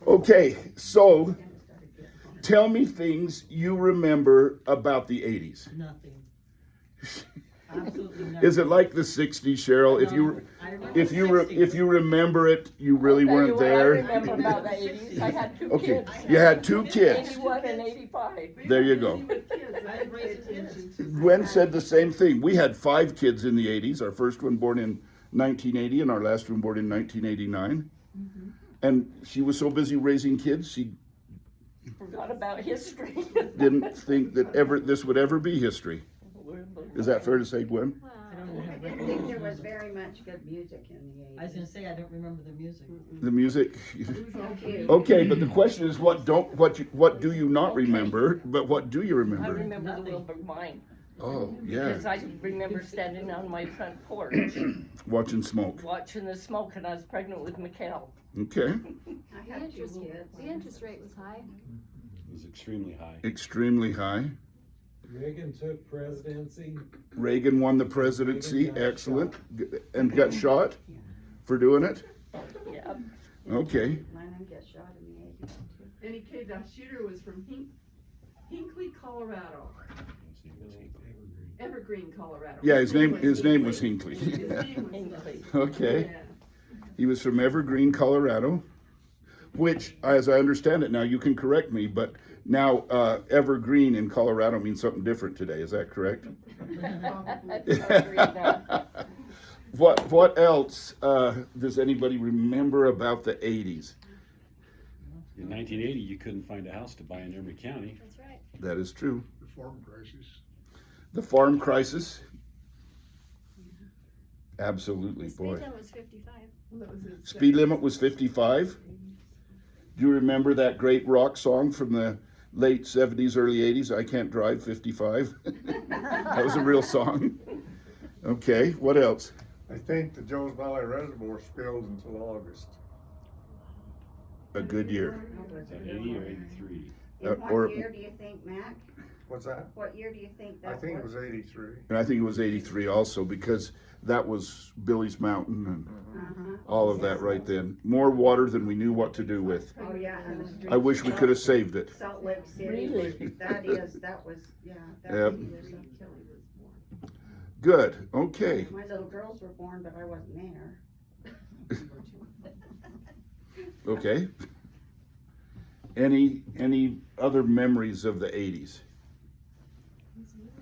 Okay, so tell me things you remember about the 80s. Nothing. Absolutely nothing. Is it like the 60s, Cheryl? If you remember it, you really weren't there. I remember about the 80s. I had two Okay, kids. you had two kids. 81 and 85. There you go. I raised kids. Gwen said the same thing. We had 5 kids in the 80s. Our first one born in 1980 and our last one born in 1989. And she was so busy raising kids, she Forgot about history. didn't think that this would ever be history. Is that fair to say, Gwen? I didn't think there was very much good music in the 80s. I was gonna say, I don't remember the music. The music. Okay. Okay, but the question is, what do you not remember? But what do you I remember? remember the Nothing. Wilbur mine. Oh, yeah, Because I remember standing on my front porch watching smoke. watching the smoke, and I was pregnant with Mikhail. Okay, I had 2 kids. The interest rate was high. It was extremely high. extremely high. Reagan took presidency. Reagan won the presidency. Excellent, and got shot for doing it. Yeah. Okay, My mom got shot in the 80s too. Any kid, shooter was from Hinckley, Colorado. Evergreen, Colorado. yeah, his name was Hinckley. His name was, Hinckley. Okay, yeah. he was from Evergreen, Colorado, which, as I understand it now, you can correct me, but now Evergreen in Colorado means something different today. Is that correct? That's how I read now. What else does anybody remember about the 80s? In 1980, you couldn't find a house to buy in Emory County. That's right. That is true. The farm crisis. The farm crisis. Absolutely, The boy. speed limit was 55. That was his Speed limit was 55. Do you remember that great rock song from the late 70s, early 80s? I Can't Drive 55. That was a real song. Okay, what else? I think the Jones Valley Reservoir spilled until August. A good year. Is that 80 or 83? In or- what year do you think, Mac? What's that? What year do you think I that think it was? was 83. And I think it was 83 also, because that was Billy's Mountain and Uh-huh. all of that right then. More water than we knew what to do with. Oh, yeah, and the streets. I wish we could have saved it. Salt Lake City. Really? That was, yeah, that Yep. was the year Kelly was born. Good, okay. My little girls were born, but I wasn't there. Okay. Any other memories of the 80s?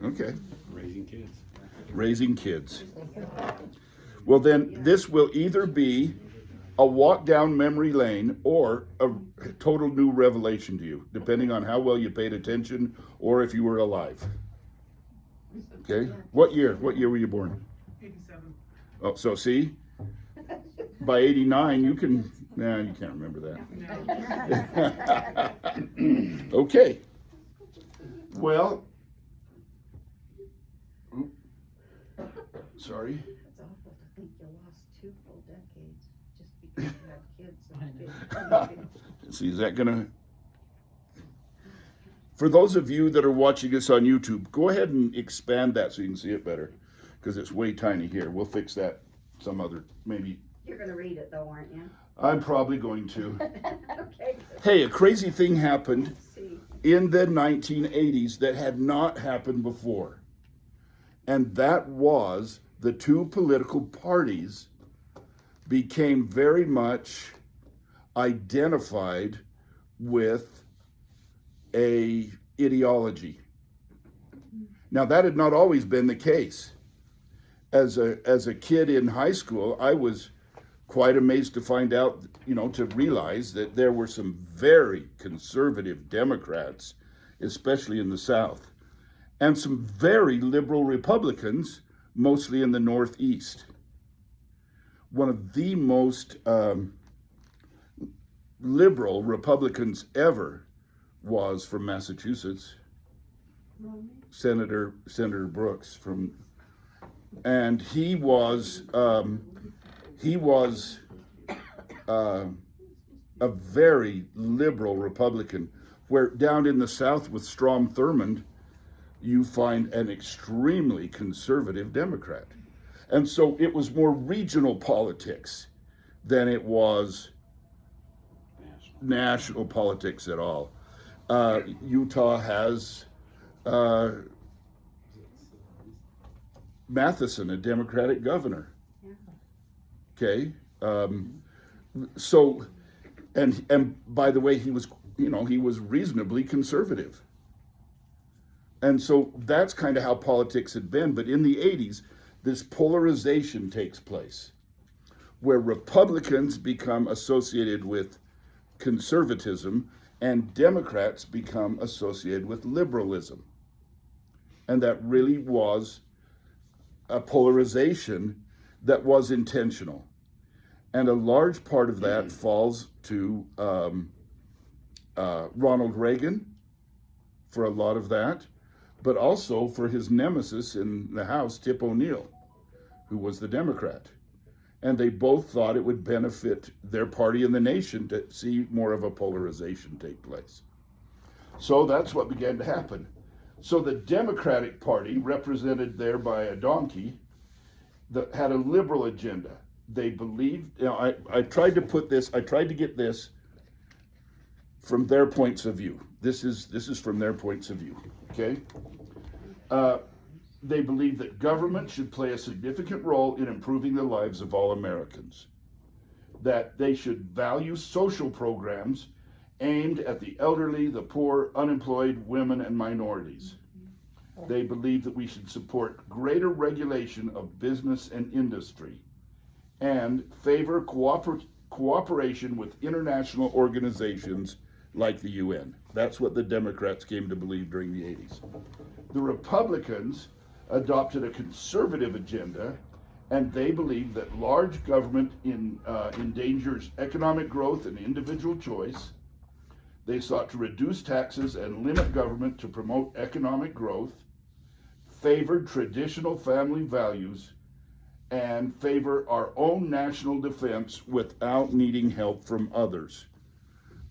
Okay. Raising kids. Raising kids. Well, then this will either be a walk down memory lane or a total new revelation to you, depending on how well you paid attention or if you were alive. Okay? What year were you born? 87. Oh, so see? By 89, you can't remember that. Okay. Well, sorry. It's awful to think you lost 2 full decades just because you had kids. See, is that gonna? For those of you that are watching this on YouTube, go ahead and expand that so you can see it better, because it's way tiny here. We'll fix that some other, maybe. You're gonna read it though, aren't you? I'm probably going to. Okay. Hey, a crazy thing happened Let's see. in the 1980s that had not happened before. And that was the 2 political parties became very much identified with a ideology. Now, that had not always been the case. As a kid in high school, I was quite amazed to find out, to realize that there were some very conservative Democrats, especially in the South, and some very liberal Republicans, mostly in the Northeast. One of the most liberal Republicans ever was from Massachusetts, Senator Brooks and he was a very liberal Republican, where down in the South with Strom Thurmond, you find an extremely conservative Democrat. And so it was more regional politics than it was National. national politics at all. Utah has Matheson, a Democratic governor. Okay, so, and by the way, he was reasonably conservative. And so that's kind of how politics had been. But in the 80s, this polarization takes place where Republicans become associated with conservatism and Democrats become associated with liberalism. And that really was a polarization that was intentional. And a large part of that falls to Ronald Reagan for a lot of that, but also for his nemesis in the House, Tip O'Neill, who was the Democrat. And they both thought it would benefit their party and the nation to see more of a polarization take place. So that's what began to happen. So the Democratic Party, represented there by a donkey, that had a liberal agenda. They believed, I tried to get this from their points of view. This is from their points of view, okay? They believe that government should play a significant role in improving the lives of all Americans. That they should value social programs aimed at the elderly, the poor, unemployed, women, and minorities. They believe that we should support greater regulation of business and industry and favor cooperation with international organizations like the UN. That's what the Democrats came to believe during the 80s. The Republicans adopted a conservative agenda, and they believed that large government endangers economic growth and individual choice. They sought to reduce taxes and limit government to promote economic growth, favored traditional family values, and favor our own national defense without needing help from others.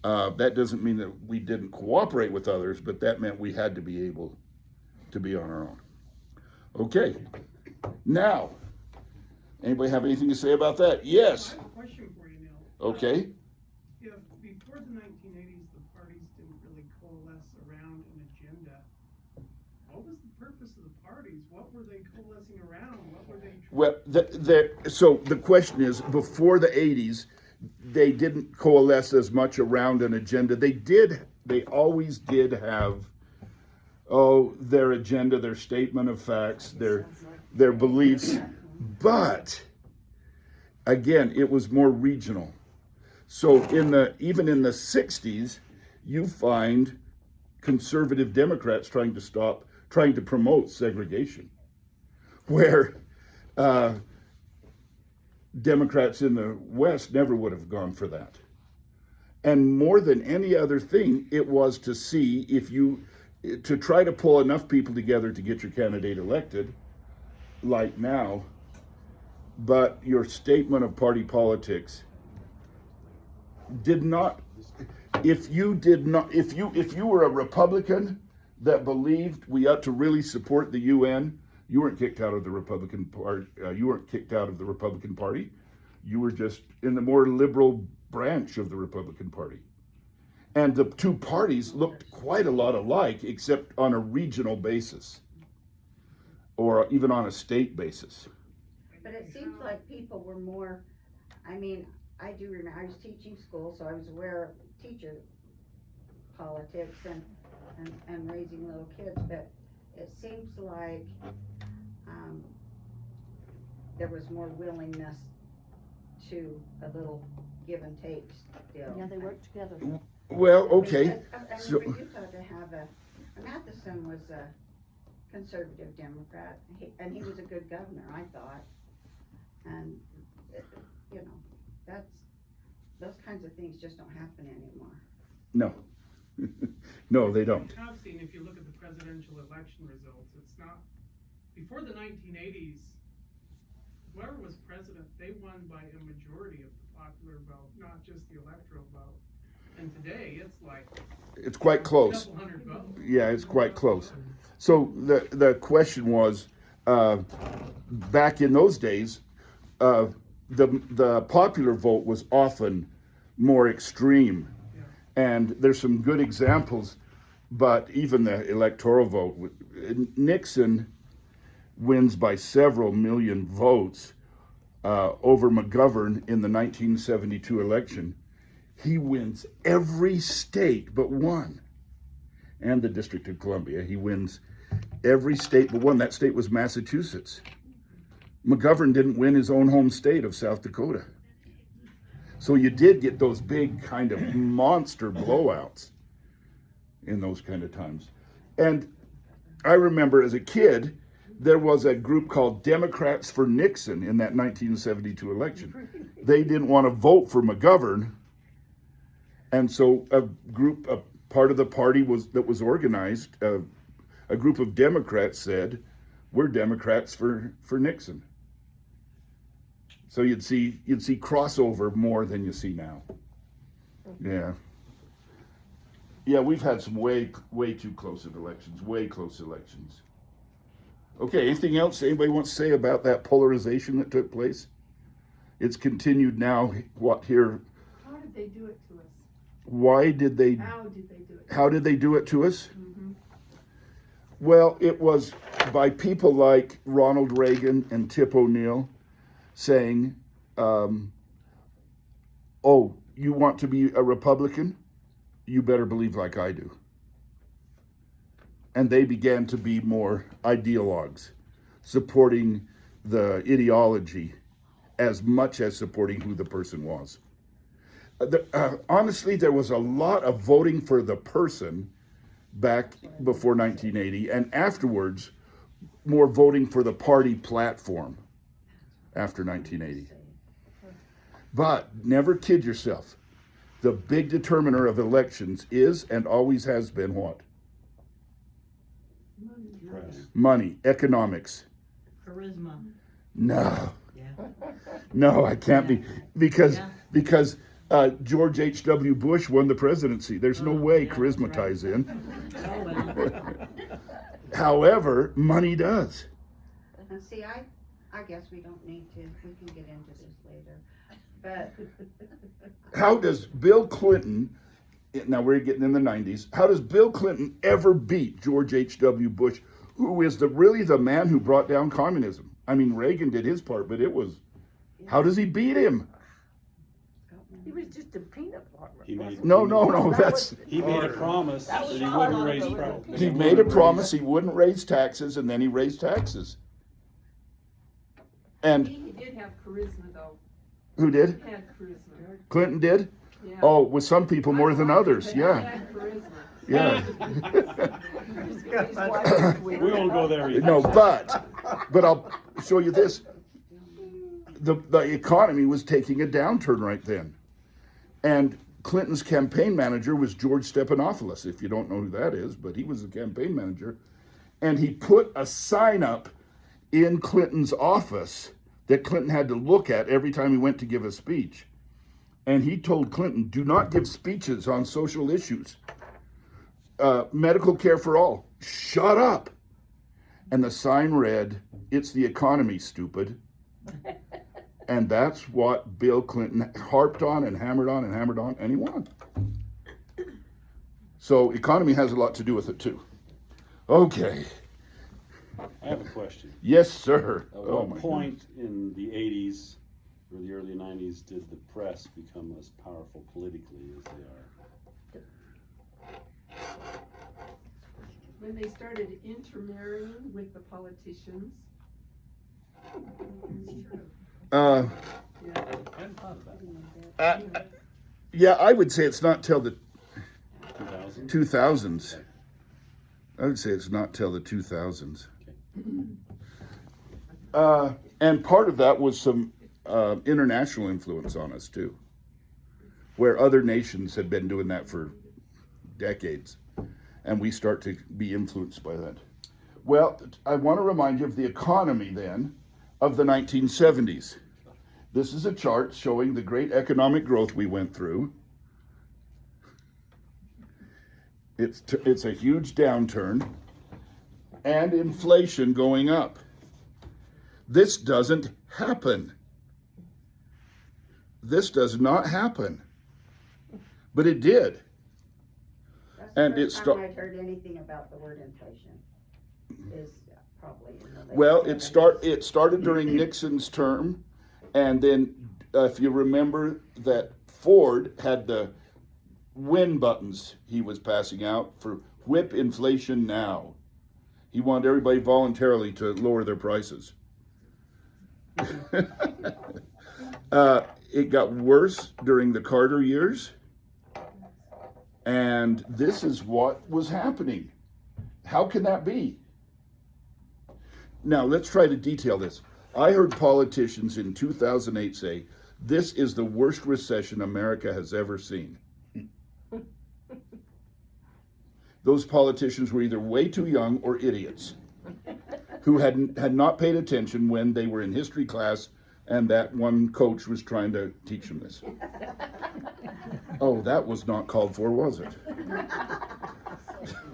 That doesn't mean that we didn't cooperate with others, but that meant we had to be able to be on our own. Okay, now, anybody have anything to say about that? Yes. I have a question for you, Neil. Okay. If before the 1980s, the parties didn't really coalesce around an agenda, what was the purpose of the parties? What were they coalescing around? What were they? Well, so the question is, before the 80s, they didn't coalesce as much around an agenda. They always did have, their agenda, their statement of facts, their beliefs. But again, it was more regional. So even in the 60s, you find conservative Democrats trying to promote segregation, where Democrats in the West never would have gone for that. And more than any other thing, it was to see to try to pull enough people together to get your candidate elected, like now, but your statement of party politics did not, if you were a Republican that believed we ought to really support the UN, you weren't kicked out of the Republican Party. You were just in the more liberal branch of the Republican Party. And the two parties looked quite a lot alike, except on a regional basis, or even on a state basis. But it seems like people were more, I mean, I do remember, I was teaching school, so I was aware of teacher politics and raising little kids, but it seems like there was more willingness to a little give and take still. Yeah, they work together. Well, okay. For Utah to have Matheson was a conservative Democrat, and he was a good governor, I thought. And, those kinds of things just don't happen anymore. No. No, they don't. I have seen, if you look at the presidential election results, it's not, before the 1980s, whoever was president, they won by a majority of the popular vote, not just the electoral vote. And today, it's like It's quite close. a couple hundred votes. Yeah, it's quite close. So the question was, back in those days, the popular vote was often more extreme And there's some good examples, but even the electoral vote, Nixon wins by several million votes over McGovern in the 1972 election. He wins every state but one, and the District of Columbia. He wins every state but one. That state was Massachusetts. McGovern didn't win his own home state of South Dakota. So you did get those big kind of monster blowouts in those kind of times. And I remember as a kid, there was a group called Democrats for Nixon in that 1972 election. They didn't want to vote for McGovern. And so a part of the party that was organized, a group of Democrats said, we're Democrats for Nixon. So you'd see crossover more than you see now. Yeah. Yeah, we've had some way too close of elections, way close elections. Okay, anything else anybody wants to say about that polarization that took place? It's continued now, here? How did they do it to us? Why did they? How did they do it? How did they do it to us? Mm-hmm. Well, it was by people like Ronald Reagan and Tip O'Neill saying, oh, you want to be a Republican? You better believe like I do. And they began to be more ideologues, supporting the ideology as much as supporting who the person was. Honestly, there was a lot of voting for the person back before 1980, and afterwards, more voting for the party platform after 1980. But never kid yourself. The big determiner of elections is and always has been what? Money, economics. Charisma. No. Yeah. No, I can't be, because Yeah. George H.W. Bush won the presidency. There's no Oh, way yeah, charisma that's right. ties in. Oh, well. However, money does. And see, I guess we don't need to, we can get into this later, but How does Bill Clinton, now we're getting in the 90s, how does Bill Clinton ever beat George H.W. Bush, who is really the man who brought down communism? I mean, Reagan did his part, but how does he beat him? He was just a peanut farmer. He made- No, That that's, was- He made a promise That that was he not wouldn't on raise the prices. list. he made a promise he wouldn't raise taxes, and then he raised taxes. And He did have charisma though. who did? He had charisma. Clinton did? Yeah. Oh, with some people more than others, He yeah. had charisma. Yeah. His wife was weird. We won't go there either. No, but I'll show you this. The economy was taking a downturn right then. And Clinton's campaign manager was George Stephanopoulos, if you don't know who that is, but he was the campaign manager. And he put a sign up in Clinton's office that Clinton had to look at every time he went to give a speech. And he told Clinton, do not give speeches on social issues. Medical care for all. Shut up. And the sign read, it's the economy, stupid. And that's what Bill Clinton harped on and hammered on and hammered on, and he won. So economy has a lot to do with it too. Okay. I have a question. Yes, sir. At Oh what my point in the 80s or the early 90s did the press become as powerful politically as they are? When they started intermarrying with the politicians. Uh, Yeah. I hadn't thought about it. yeah, I would say it's not till the 2000? 2000s. I would say it's not till the 2000s. And part of that was some international influence on us too, where other nations had been doing that for decades, and we start to be influenced by that. Well, I want to remind you of the economy then of the 1970s. This is a chart showing the great economic growth we went through. It's a huge downturn and inflation going up. This doesn't happen. This does not happen. But it did. And the it first sta- time I'd heard anything about the word inflation is probably in the late Well, 70s. it started during Nixon's term, and then if you remember that Ford had the win buttons he was passing out for whip inflation now. He wanted everybody voluntarily to lower their prices. It got worse during the Carter years, and this is what was happening. How can that be? Now, let's try to detail this. I heard politicians in 2008 say, this is the worst recession America has ever seen. Those politicians were either way too young or idiots who had not paid attention when they were in history class and that one coach was trying to teach them this. Oh, that was not called for, was it?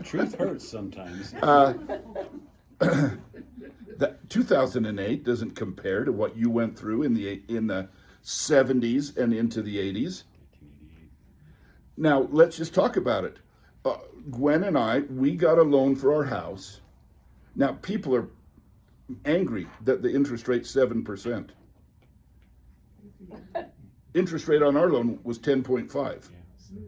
Truth hurts sometimes. That 2008 doesn't compare to what you went through in the 70s and into the 80s. Now, let's just talk about it. Gwen and I, we got a loan for our house. Now, people are angry that the interest rate's 7%. Interest rate on our loan was 10.5.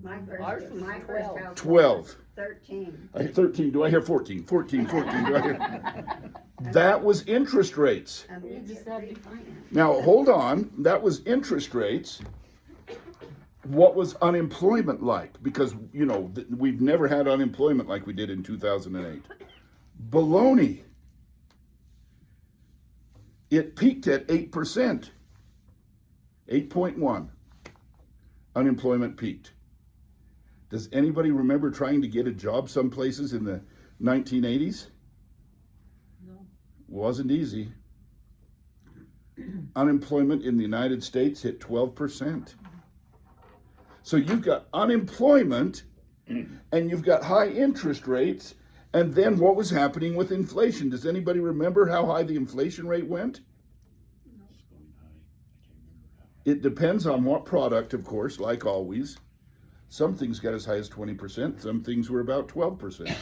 My Ours first, was my first 12. house. 12. 13. I hear 13. Do I hear 14? 14, 14. Do I hear? That was interest rates. And we just had to- refinanced. Now, hold on. That was interest rates. What was unemployment like? Because, you know, we've never had unemployment like we did in 2008. Baloney. It peaked at 8%. 8.1. Unemployment peaked. Does anybody remember trying to get a job some places in the 1980s? No. Wasn't easy. Unemployment in the United States hit 12%. So you've got unemployment and you've got high interest rates. And then what was happening with inflation? Does anybody remember how high the inflation rate went? It depends on what product, of course, like always. Some things got as high as 20%. Some things were about 12%.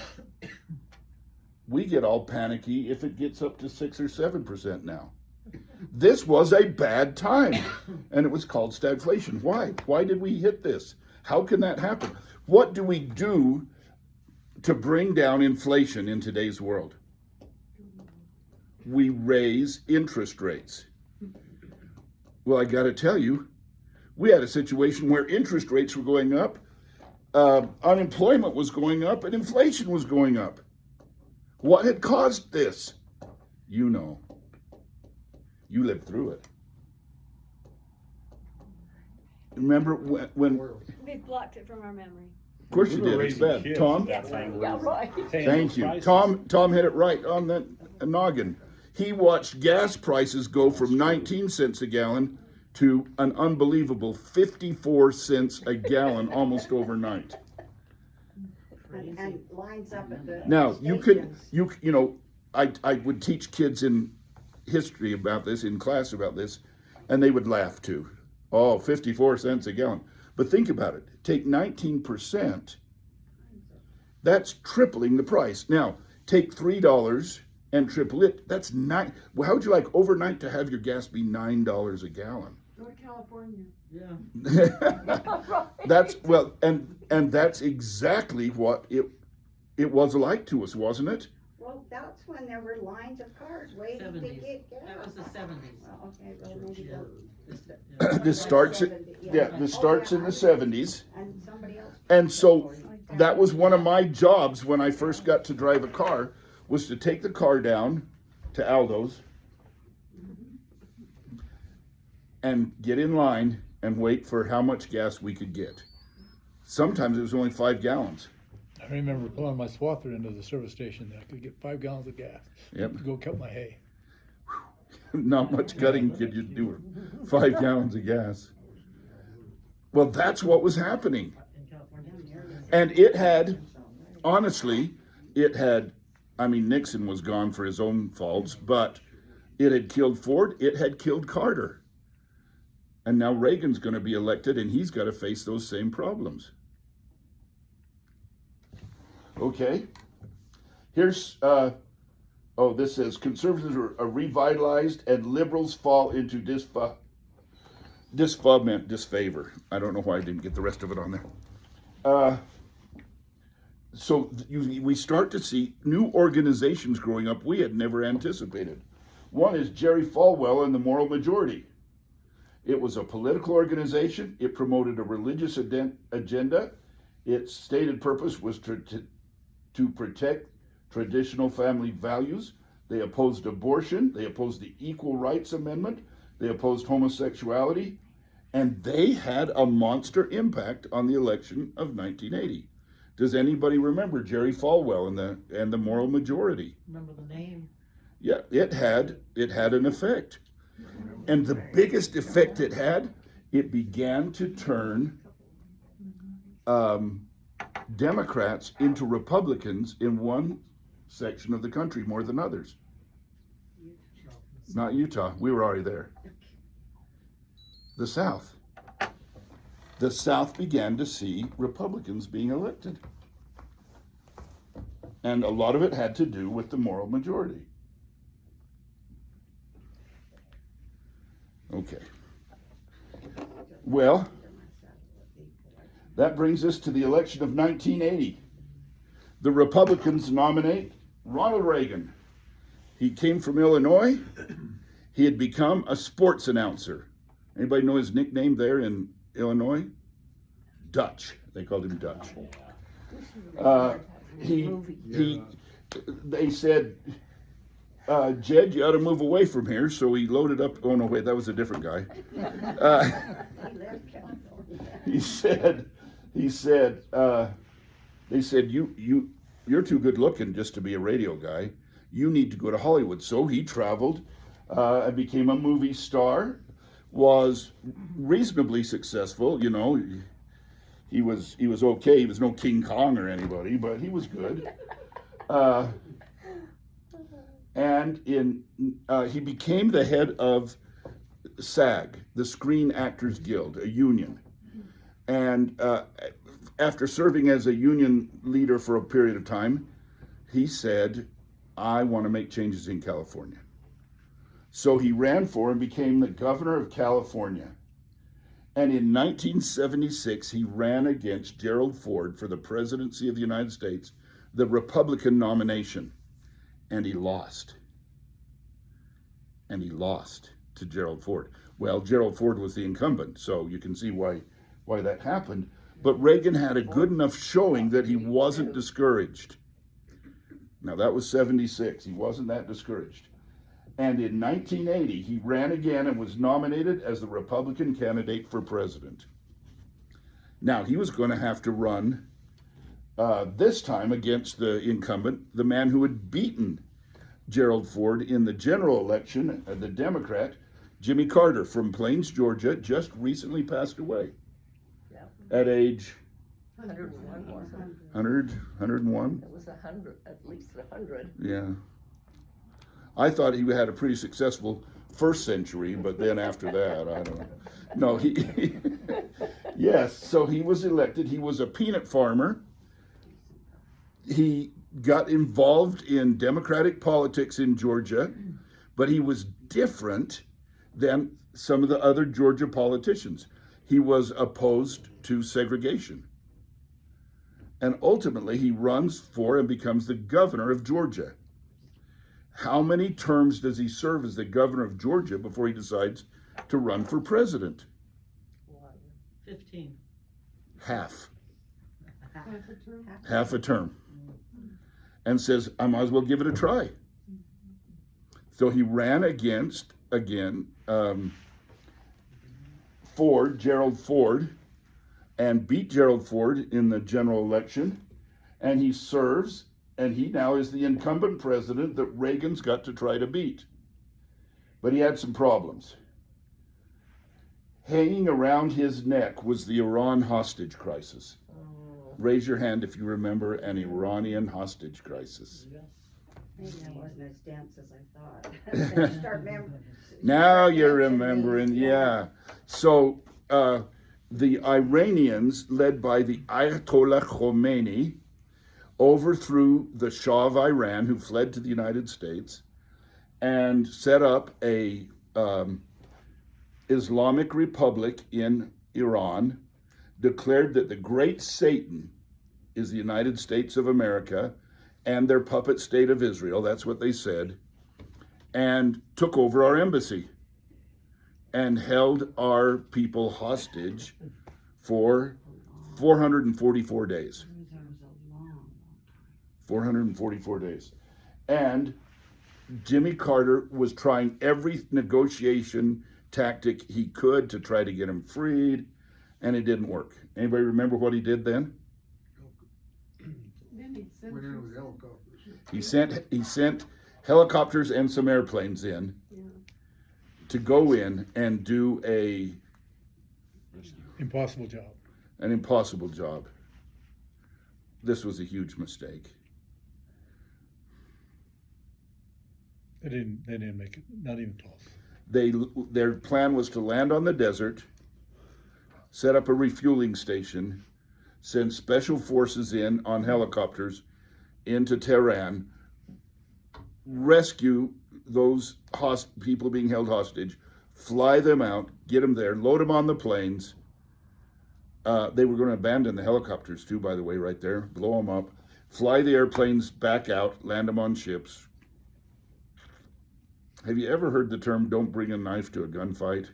We get all panicky if it gets up to 6 or 7% now. This was a bad time, and it was called stagflation. Why? Why did we hit this? How can that happen? What do we do to bring down inflation in today's world? We raise interest rates. Well, I got to tell you, we had a situation where interest rates were going up, unemployment was going up, and inflation was going up. What had caused this? You know. You lived through it. Remember when We've blocked it from our memory. of course you We were did, it's raising bad. kids Tom? at that time. Yeah, right. Thank you. Tom hit it right on the noggin. He watched gas prices go from 19 cents a gallon to an unbelievable 54 cents a gallon almost overnight. And lines up at the Now, stations. you know, I would teach kids in history about this, in class about this, and they would laugh too. Oh, 54 cents a gallon. But think about it. Take 19%, that's tripling the price. Now, take $3 and triple it, that's nine. Well, how would you like overnight to have your gas be $9 a gallon? Go to California. Yeah. That's, well, and that's exactly what it was like to us, wasn't it? Well, that's when there were lines of cars waiting to 70s. get gas. That was the 70s. Well, okay, well, maybe Yeah. the- This starts, Yeah. this starts in the 70s. And somebody else. And so that was one of my jobs when I first got to drive a car, was to take the car down to Aldo's and get in line and wait for how much gas we could get. Sometimes it was only 5 gallons. I remember pulling my swather into the service station. I could get 5 gallons of gas Yep. to go cut my hay. Not much cutting could you do with 5 gallons of gas. Well, that's what was happening. In California. And it had, honestly, I mean, Nixon was gone for his own faults, but it had killed Ford, it had killed Carter. And now Reagan's going to be elected and he's got to face those same problems. Okay. Here's, this says conservatives are revitalized and liberals fall into disfavor. I don't know why I didn't get the rest of it on there. We start to see new organizations growing up we had never anticipated. One is Jerry Falwell and the Moral Majority. It was a political organization. It promoted a religious agenda. Its stated purpose was to protect traditional family values. They opposed abortion. They opposed the Equal Rights Amendment. They opposed homosexuality. And they had a monster impact on the election of 1980. Does anybody remember Jerry Falwell and the Moral Majority? Remember the name? Yeah, it had an effect. And the biggest effect it had, it began to turn Democrats into Republicans in one section of the country more than others. Not Utah. We were already there. The South. The South began to see Republicans being elected. And a lot of it had to do with the moral majority. Okay. Well, that brings us to the election of 1980. The Republicans nominate Ronald Reagan. He came from Illinois. He had become a sports announcer. Anybody know his nickname there in Illinois? Dutch. They called him Dutch. They said, Jed, you ought to move away from here. So he loaded up. Oh, no, wait, that was a different guy. They said, you're too good looking just to be a radio guy. You need to go to Hollywood. So he traveled and became a movie star, was reasonably successful. You know, he was okay. He was no King Kong or anybody, but he was good. And he became the head of SAG, the Screen Actors Guild, a union. And after serving as a union leader for a period of time, he said, I want to make changes in California. So he ran for and became the governor of California. And in 1976, he ran against Gerald Ford for the presidency of the United States, the Republican nomination. And he lost. And he lost to Gerald Ford. Well, Gerald Ford was the incumbent, so you can see why that happened. But Reagan had a good enough showing that he wasn't discouraged. Now, that was 76. He wasn't that discouraged. And in 1980, he ran again and was nominated as the Republican candidate for president. Now, he was going to have to run this time against the incumbent, the man who had beaten Gerald Ford in the general election, the Democrat, Jimmy Carter from Plains, Georgia, just recently passed away at age 101 was it? 101. It was 100, at least 100. Yeah. I thought he had a pretty successful first century, but then after that, I don't know. No, yes, so he was elected. He was a peanut farmer. He got involved in Democratic politics in Georgia, but he was different than some of the other Georgia politicians. He was opposed to segregation. And ultimately, he runs for and becomes the governor of Georgia. How many terms does he serve as the governor of Georgia before he decides to run for president? 15. Half. Half a term. Half a term. And says, I might as well give it a try. So he ran against, again, Gerald Ford, and beat Gerald Ford in the general election. And he serves, and he now is the incumbent president that Reagan's got to try to beat. But he had some problems. Hanging around his neck was the Iran hostage crisis. Raise your hand if you remember an Iranian hostage crisis. Maybe I wasn't as dense as I thought. Now you're remembering, yeah. So the Iranians, led by the Ayatollah Khomeini, overthrew the Shah of Iran, who fled to the United States, and set up a Islamic Republic in Iran, declared that the great Satan is the United States of America and their puppet state of Israel, that's what they said, and took over our embassy and held our people hostage for 444 days. 444 days. And Jimmy Carter was trying every negotiation tactic he could to try to get him freed, and it didn't work. Anybody remember what he did then? Went in with helicopters. He sent helicopters and some airplanes in to go in and do Impossible job. an impossible job. This was a huge mistake. They didn't make it, not even close. Their plan was to land on the desert, set up a refueling station, send special forces in on helicopters into Tehran, rescue those people being held hostage, fly them out, get them there, load them on the planes. They were going to abandon the helicopters too, by the way, right there, blow them up, fly the airplanes back out, land them on ships. Have you ever heard the term, don't bring a knife to a gunfight?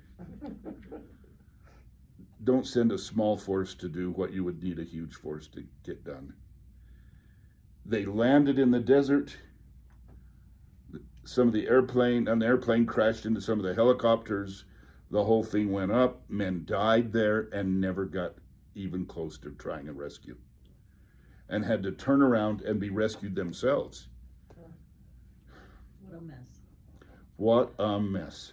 Don't send a small force to do what you would need a huge force to get done. They landed in the desert. Some of the airplane crashed into some of the helicopters. The whole thing went up. Men died there and never got even close to trying a rescue, and had to turn around and be rescued themselves. What a mess. What a mess.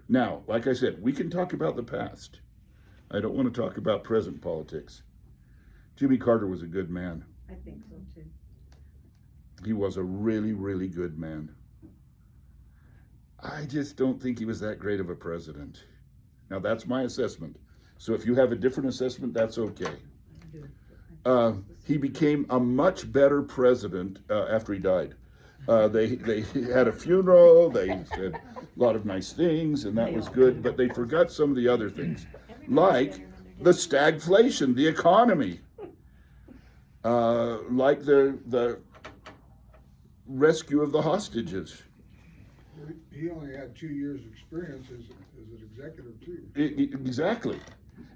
Now, like I said, we can talk about the past. I don't want to talk about present politics. Jimmy Carter was a good man. I think so too. He was a really, really good man. I just don't think he was that great of a president. Now, that's my assessment. So if you have a different assessment, that's okay. He became a much better president after he died. They had a funeral, they said a lot of nice things, and that was good, but they forgot some of the other things, like the stagflation, the economy, like the rescue of the hostages. He only had 2 years' experience as an executive too. Exactly.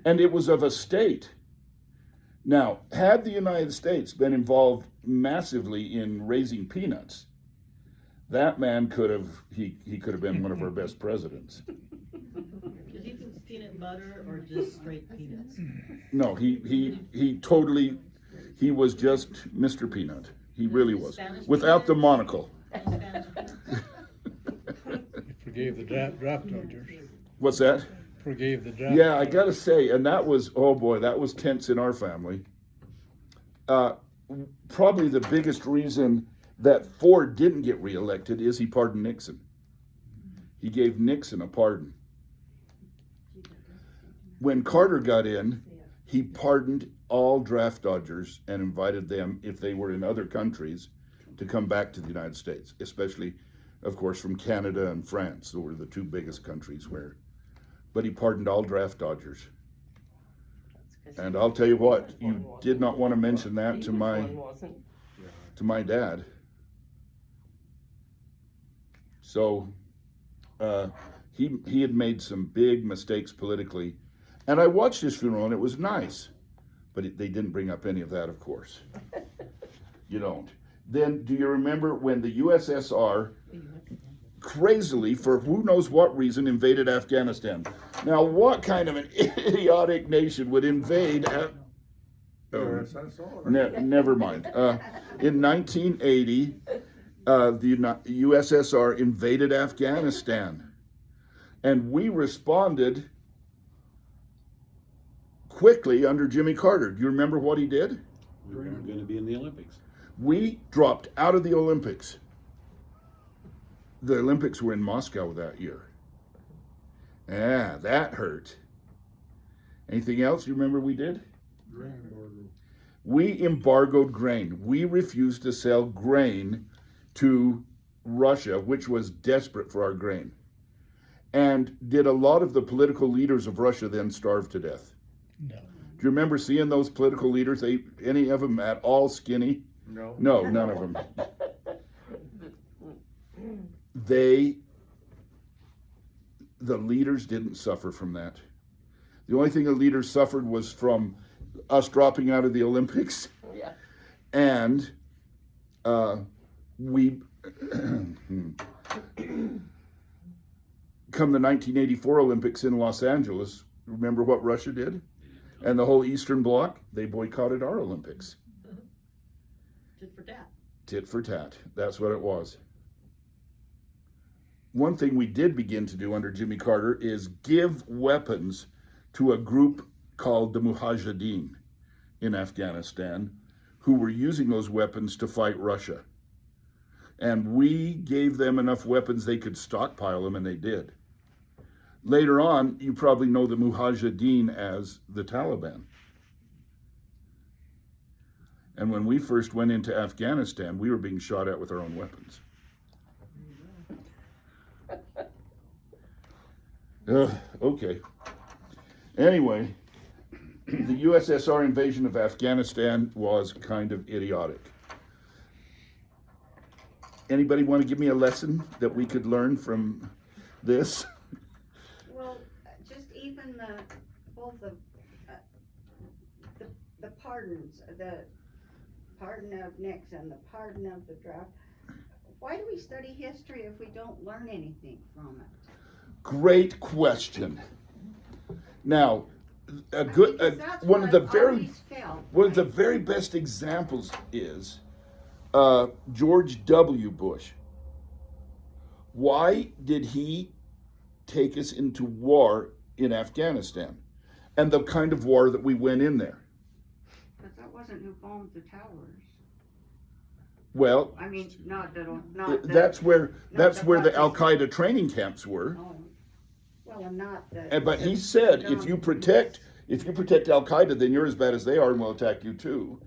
And it was of a state. Now, had the United States been involved massively in raising peanuts, that man could have been one of our best presidents. Did he do peanut butter or just straight peanuts? No, he was just Mr. Peanut. He really was. Without the monocle. He forgave the draft dodgers. What's that? Forgave the draft. Yeah, I gotta say, and that was, oh boy, that was tense in our family. Probably the biggest reason that Ford didn't get reelected is he pardoned Nixon. He gave Nixon a pardon. When Carter got in, he pardoned all draft dodgers and invited them, if they were in other countries, to come back to the United States, especially, of course, from Canada and France. Those were the two biggest countries but he pardoned all draft dodgers. And I'll tell you what, you did not want to mention that to my dad. So he had made some big mistakes politically, and I watched his funeral and it was nice, but they didn't bring up any of that, of course. You don't. Then, do you remember when the USSR crazily, for who knows what reason, invaded Afghanistan? Now, what kind of an idiotic nation would invade never mind. In 1980, the USSR invaded Afghanistan, and we responded quickly under Jimmy Carter. Do you remember what he did? We were going to be in the Olympics. We dropped out of the Olympics. The Olympics were in Moscow that year. Yeah, that hurt. Anything else you remember we did? Grand embargo. We embargoed grain. We refused to sell grain to Russia, which was desperate for our grain. And did a lot of the political leaders of Russia then starve to death? No. Do you remember seeing those political leaders? Any of them at all skinny? No. No, none of them. The leaders didn't suffer from that. The only thing the leaders suffered was from us dropping out of the Olympics. Yeah. And we, come the 1984 Olympics in Los Angeles, remember what Russia did? And the whole Eastern Bloc, they boycotted our Olympics. Tit for tat. Tit for tat. That's what it was. One thing we did begin to do under Jimmy Carter is give weapons to a group called the Mujahideen in Afghanistan, who were using those weapons to fight Russia. And we gave them enough weapons they could stockpile them, and they did. Later on, you probably know the Mujahideen as the Taliban. And when we first went into Afghanistan, we were being shot at with our own weapons. Okay. Anyway, the USSR invasion of Afghanistan was kind of idiotic. Anybody want to give me a lesson that we could learn from this? Well, just even both the pardons, the pardon of Nixon, the pardon of the draft. Why do we study history if we don't learn anything from it? Great question. Now, one of the very best examples is George W. Bush. Why did he take us into war in Afghanistan, and the kind of war that we went in there? But that wasn't who bombed the towers. Well, I mean, that's where the Al Qaeda training camps were. Oh, well, and not the. But he said, if you protect Al Qaeda, then you're as bad as they are, and we'll attack you too.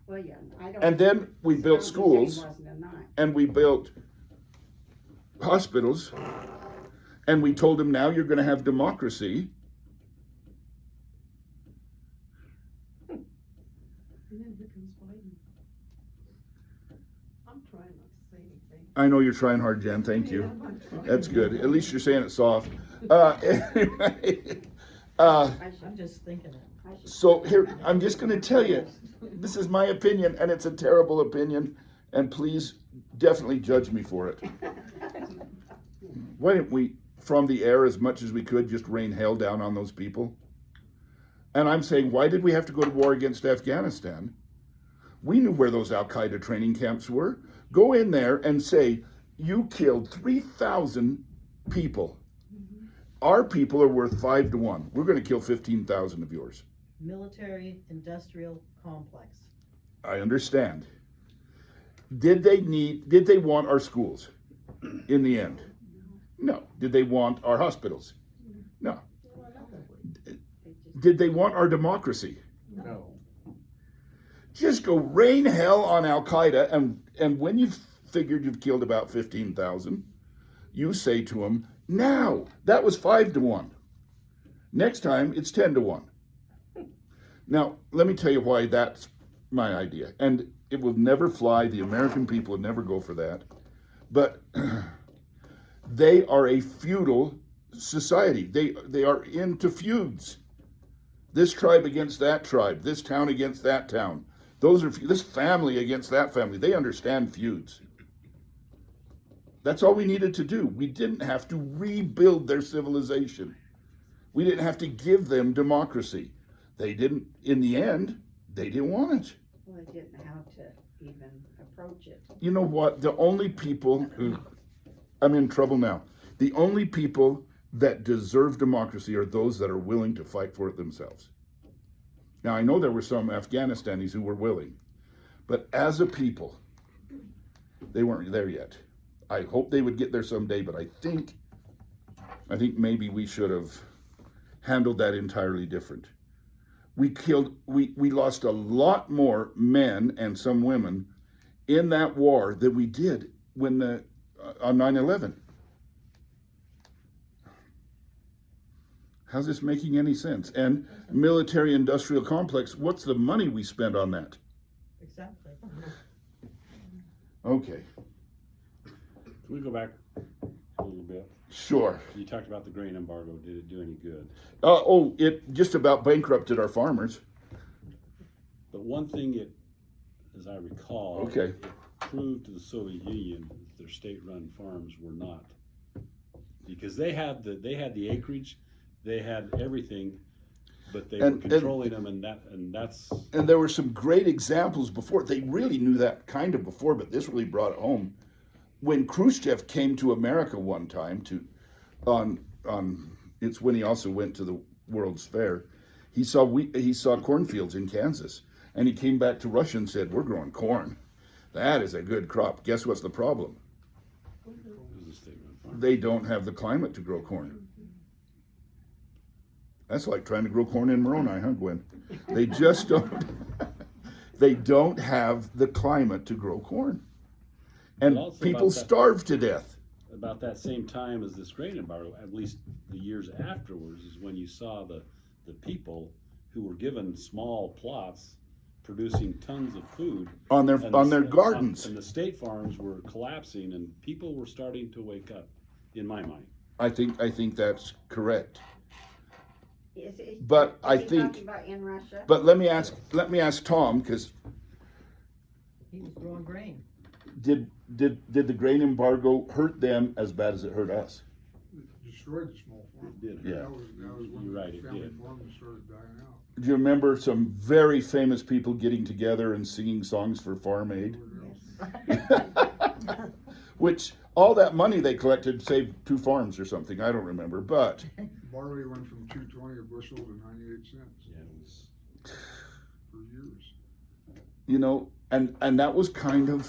Well, yeah, I don't. And then we built Saddam schools, Hussein wasn't a knife. and we built hospitals, and we told them, now you're going to have democracy. And then here comes Biden. I'm trying not to say anything. I know you're trying hard, Jen. Thank you. That's good. At least you're saying it soft. Anyway, I'm just thinking it. so here, I'm just going to tell you, this is my opinion, and it's a terrible opinion, and please definitely judge me for it. Why didn't we, from the air as much as we could, just rain hell down on those people? And I'm saying, why did we have to go to war against Afghanistan? We knew where those Al Qaeda training camps were. Go in there and say, you killed 3,000 people. Our people are worth 5 to 1. We're going to kill 15,000 of yours. Military industrial complex. I understand. Did they want our schools in the end? No. Did they want our hospitals? No. Did they want our democracy? No. Just go rain hell on Al Qaeda, and when you've figured you've killed about 15,000, you say to them, now, that was 5 to 1. Next time, it's 10 to 1. Now, let me tell you why that's my idea. And it will never fly. The American people would never go for that. But they are a feudal society. They are into feuds. This tribe against that tribe. This town against that town. This family against that family. They understand feuds. That's all we needed to do. We didn't have to rebuild their civilization. We didn't have to give them democracy. They didn't, in the end, they didn't want it. Well, they didn't know how to even approach it. You know what? The only people who, I'm in trouble now. The only people that deserve democracy are those that are willing to fight for it themselves. Now, I know there were some Afghanistanis who were willing, but as a people, they weren't there yet. I hope they would get there someday, but I think maybe we should have handled that entirely different. we lost a lot more men and some women in that war than we did when on 9/11. How's this making any sense? And military industrial complex, what's the money we spent on that? Exactly. Okay, Can we go back a little bit? sure. You talked about the grain embargo. Did it do any good? It just about bankrupted our farmers. But one thing as I recall, Okay. it proved to the Soviet Union that their state-run farms were not, because they had the acreage, they had everything, but they And- were controlling them, and that's And there were some great examples before. They really knew that kind of before, but this really brought it home. When Khrushchev came to America one time it's when he also went to the World's Fair. He saw cornfields in Kansas, and he came back to Russia and said, "We're growing corn. That is a good crop. Guess what's the problem? it was a state-run farm. They don't have the climate to grow corn." That's like trying to grow corn in Moroni, huh, Gwen? They just don't. They don't have the climate to grow corn, and But also people about that- starve to death. About that same time as this grain embargo, at least the years afterwards, is when you saw the people who were given small plots producing tons of food On their and gardens. and the state farms were collapsing, and people were starting to wake up, in my mind. I think that's correct. Is But I he think- talking about in Russia? But let me ask Tom, because He was growing grain. did the grain embargo hurt them as bad as it hurt us? It destroyed the small farm. It did. Yeah. That was when You're right, the it family did. farms started dying out. Do you remember some very famous people getting together and singing songs for Farm Aid? Which all that money they collected saved 2 farms or something. I don't remember, but Barley went from $2.20 a bushel to 98 cents Yeah, it was. for years. you know, and that was kind of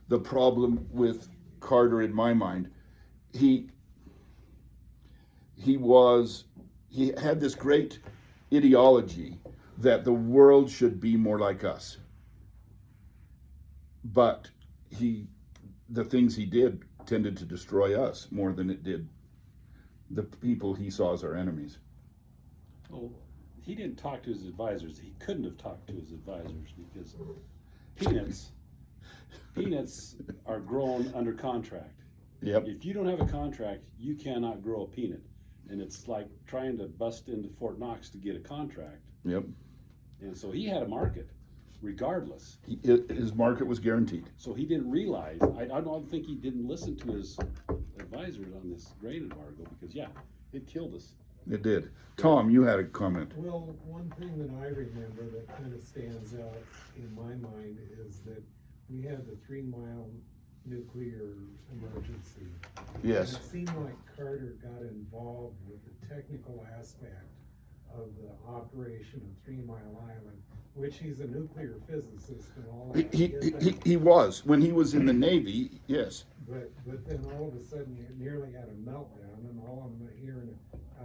the problem with Carter in my mind. He had this great ideology that the world should be more like us. But the things he did tended to destroy us more than it did the people he saw as our enemies. Well, he didn't talk to his advisors. He couldn't have talked to his advisors because peanuts are grown under contract. Yep. If you don't have a contract, you cannot grow a peanut. And it's like trying to bust into Fort Knox to get a contract. Yep. And so he had a market, regardless. His market was guaranteed. So he didn't realize, I don't think he didn't listen to his advisors on this grain embargo because, yeah, it killed us. It did. Tom, you had a comment. Well, one thing that I remember that kind of stands out in my mind is that we had the 3 Mile nuclear emergency. Yes. And it seemed like Carter got involved with the technical aspect of the operation of 3 Mile Island, which he's a nuclear physicist and all that. I get that. He was. When he was in the Navy, yes. But then all of a sudden you nearly had a meltdown, and all I'm hearing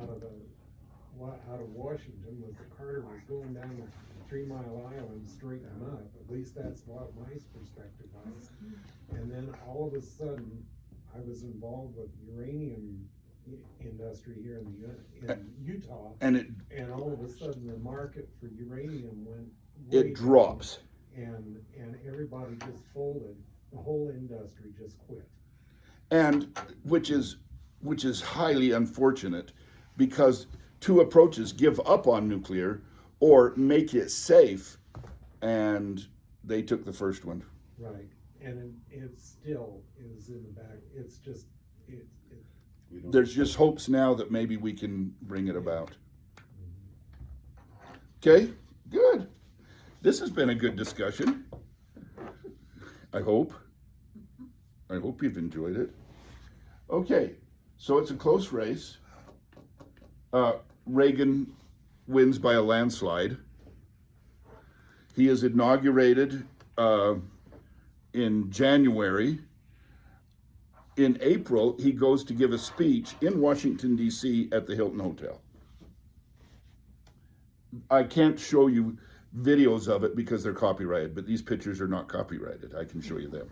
out of Washington was that Carter was going down the 3 Mile Island straightening up. At least that's what my perspective was. And then all of a sudden, I was involved with uranium industry here in Utah, And and all of a sudden the market for uranium went way it drops. down, and everybody just folded. The whole industry just quit. And which is highly unfortunate because 2 approaches: give up on nuclear or make it safe, and they took the first one. Right, and it still is in the back. It's just There's just hopes now that maybe we can bring it about. Okay, good. This has been a good discussion. I hope you've enjoyed it. Okay, so it's a close race. Reagan wins by a landslide. He is inaugurated in January. In April, he goes to give a speech in Washington, D.C. at the Hilton Hotel. I can't show you videos of it because they're copyrighted, but these pictures are not copyrighted. I can show you them.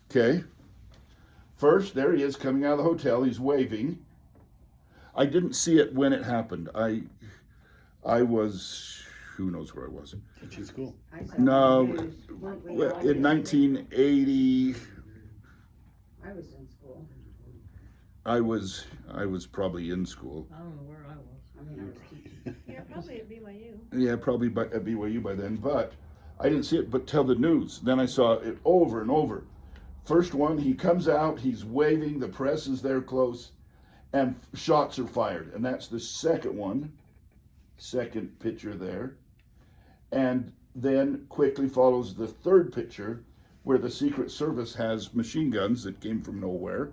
Okay. First, there he is coming out of the hotel. He's waving. I didn't see it when it happened. I was, who knows where I was. Teaching school. I saw No, the news, weren't we Well, all in in- 1980, I was in school. I was probably in school. I don't know where I was. I mean, I was teaching. Yeah, probably at BYU. Yeah, probably at BYU by then, but I didn't see it but till the news. Then I saw it over and over. First one, he comes out, he's waving, the press is there close, and shots are fired. And that's the second one, second picture there. And then quickly follows the third picture where the Secret Service has machine guns that came from nowhere.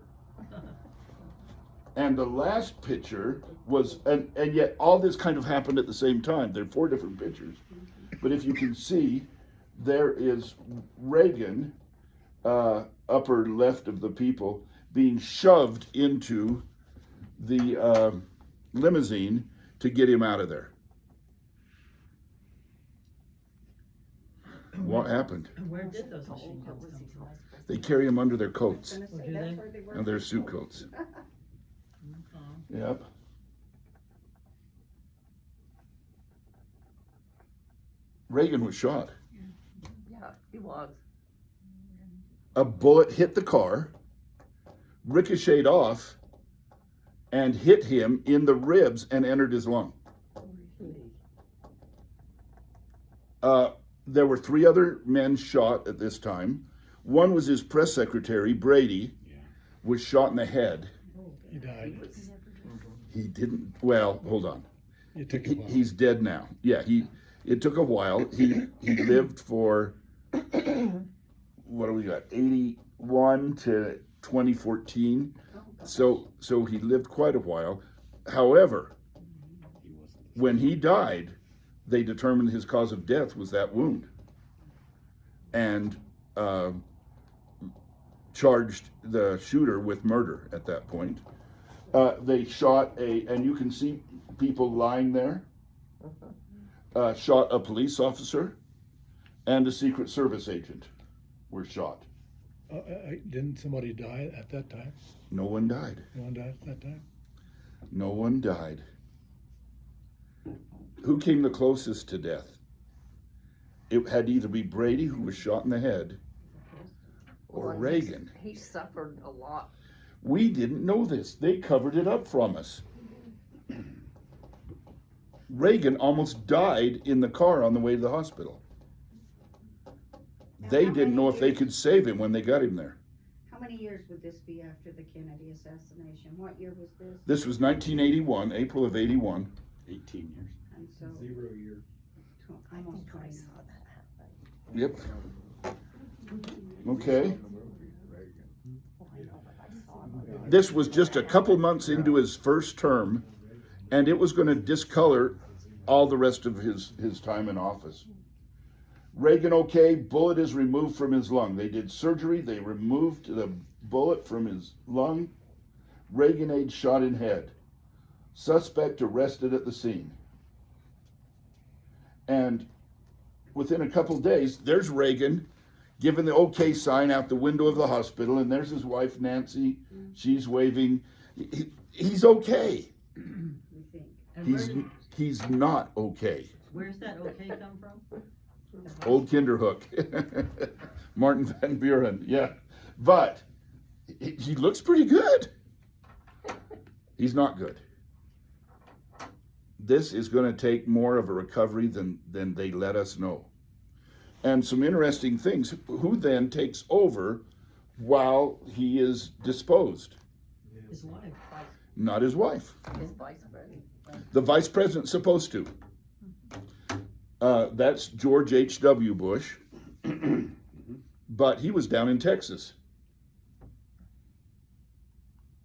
And the last picture was, and yet all this kind of happened at the same time. There are 4 different pictures. But if you can see, there is Reagan, upper left of the people, being shoved into the limousine to get him out of there. What happened? Where did those machine guns come from? They carry him under their I was coats, gonna say, do that's they? where they were. and their suit coats. Yep. Reagan was shot. Yeah, he was. A bullet hit the car, ricocheted off, and hit him in the ribs and entered his lung. There were 3 other men shot at this time. One was his press secretary, Brady, was shot in the head. He died. He didn't, well, hold on. It took a while. He's dead now. Yeah, it took a while. He lived for, what do we got, 81 to 2014. So he lived quite a while. However, when he died, they determined his cause of death was that wound. And charged the shooter with murder at that point. They shot and you can see people lying there, shot a police officer and a Secret Service agent were shot. Didn't somebody die at that time? No one died. No one died at that time? No one died. Who came the closest to death? It had to either be Brady, who was shot in the head, or Well, Reagan. He suffered a lot. We didn't know this. They covered it up from us. Reagan almost died in the car on the way to the hospital. They how didn't many know if they years- could save him when they got him there. How many years would this be after the Kennedy assassination? What year was this? This was 1981, April of 81. 18 years. And so, 0 year. almost I 20. saw that happen. Yep. Okay. Oh, I know, but I saw it. This was just a couple months into his first term, and it was going to discolor all the rest of his time in office. Reagan, okay, bullet is removed from his lung. They did surgery, they removed the bullet from his lung. Reagan aide shot in head. Suspect arrested at the scene. And within a couple days, there's Reagan giving the okay sign out the window of the hospital, and there's his wife, Nancy. She's waving. He's okay. We think. And He's not okay. where's that okay come from? Old Kinderhook. Martin Van Buren, yeah. But he looks pretty good. He's not good. This is going to take more of a recovery than they let us know. And some interesting things. Who then takes over while he is disposed? His wife. Not his wife. His vice president. The vice president's supposed to. That's George H.W. Bush. But he was down in Texas.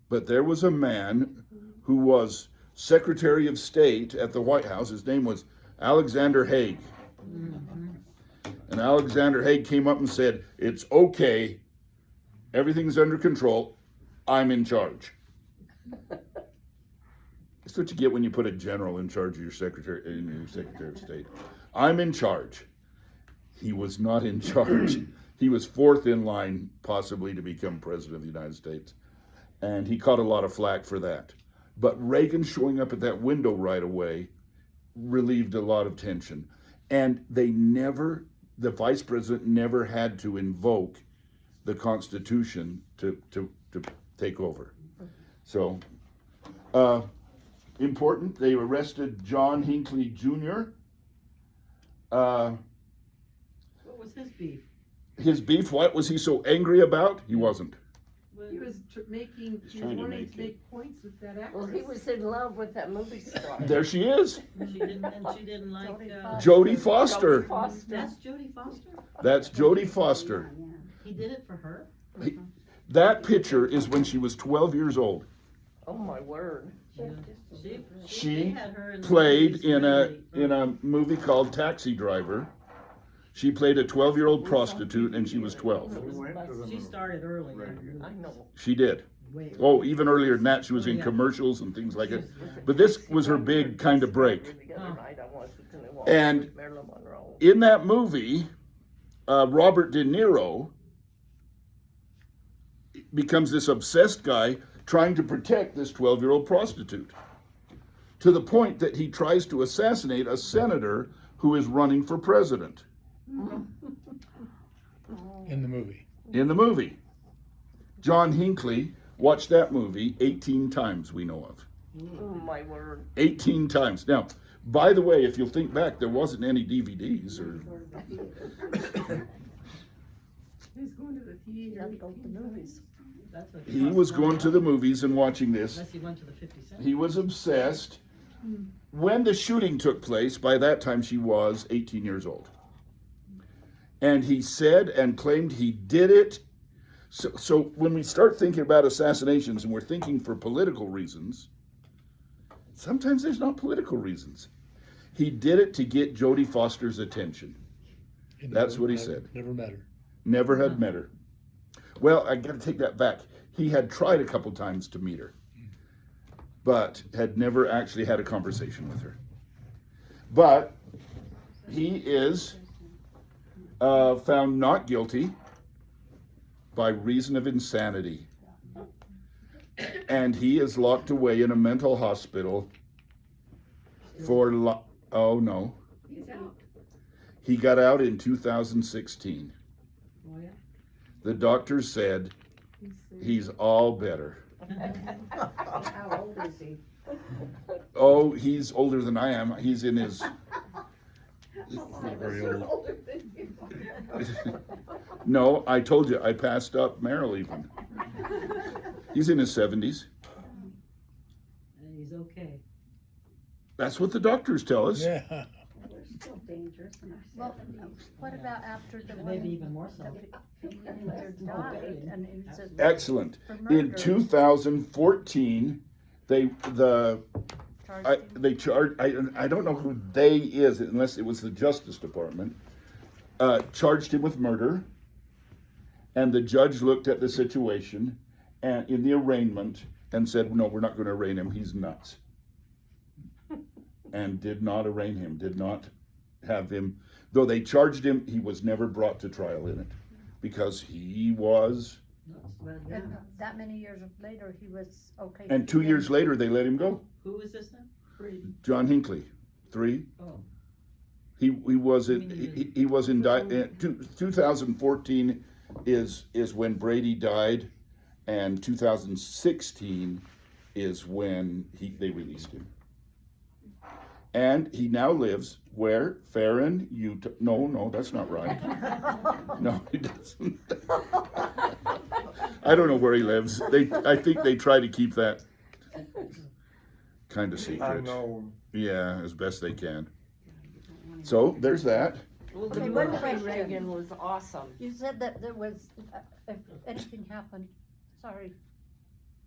But there was a man who was Secretary of State at the White House. His name was Alexander Haig. And Alexander Haig came up and said, "It's okay. Everything's under control. I'm in charge." That's what you get when you put a general in charge of your Secretary of State. I'm in charge. He was not in charge. He was fourth in line, possibly, to become president of the United States. And he caught a lot of flack for that. But Reagan showing up at that window right away relieved a lot of tension. And the vice president never had to invoke the Constitution to take over. So, important, they arrested John Hinckley Jr. What was his beef? His beef, what was he so angry about? He wasn't. He was making, He's trying to wanting make to make points with that actress. Well, he was in love with that movie star. There she is, She didn't like, Jodie Foster. that's Jodie Foster? That's Jodie Foster. Yeah. He did it for her? That picture is when she was 12 years old. Oh, my word. Yeah. They She had her in the played movies in really a movie called Taxi Driver. She played a 12-year-old prostitute, and she was 12. We went to the She started early. Reagan. I know. She did. Way. Oh, even earlier than that, she was in commercials and things like it. But this was her big kind of break. And in that movie, Robert De Niro becomes this obsessed guy trying to protect this 12-year-old prostitute, to the point that he tries to assassinate a senator who is running for president In the movie. in the movie. John Hinckley watched that movie 18 times, we know of. Oh, my word. 18 times. Now, by the way, if you'll think back, there wasn't any DVDs or He's going to the theater. That's what he was going to the movies and watching this. Unless he went to the 50 Cent. He was obsessed. When the shooting took place, by that time she was 18 years old. And he said and claimed he did it. So when we start thinking about assassinations and we're thinking for political reasons, sometimes there's not political reasons. He did it to get Jodie Foster's attention. That's what he said. Never met her. Never had met her. Well, I got to take that back. He had tried a couple times to meet her, but had never actually had a conversation with her. But he is found not guilty by reason of insanity. And he is locked away in a mental hospital for, oh no. He's out. He got out in 2016. Oh, yeah? The doctor said he's all better. How old is he? Oh, he's older than I am. He's in his. Not very old. Older than you. No, I told you, I passed up Merrill even. He's in his 70s. And he's okay. That's what the doctors tell us. Yeah. They're still dangerous in our Well, 70s. what about after the Maybe one even more so. that died and it's a Excellent. for In murder? 2014, they charged. I don't know who they is unless it was the Justice Department. Charged him with murder, and the judge looked at the situation and in the arraignment and said, "No, we're not going to arraign him. He's nuts," and did not arraign him. Did not have him. Though they charged him, he was never brought to trial in it because he was. And that many years later, he was okay. And 2 years later, they let him go. Who is this now? John Hinckley, 3. Oh. He was in he was in 2014 is when Brady died, and 2016 is when they released him. And he now lives where? Farron, Utah. No, that's not right. No, he doesn't. I don't know where he lives. I think they try to keep that kind of secret. Unknown. Yeah, as best they can. So there's that. Okay, one question. Reagan was awesome. You said that there was, if anything happened, sorry.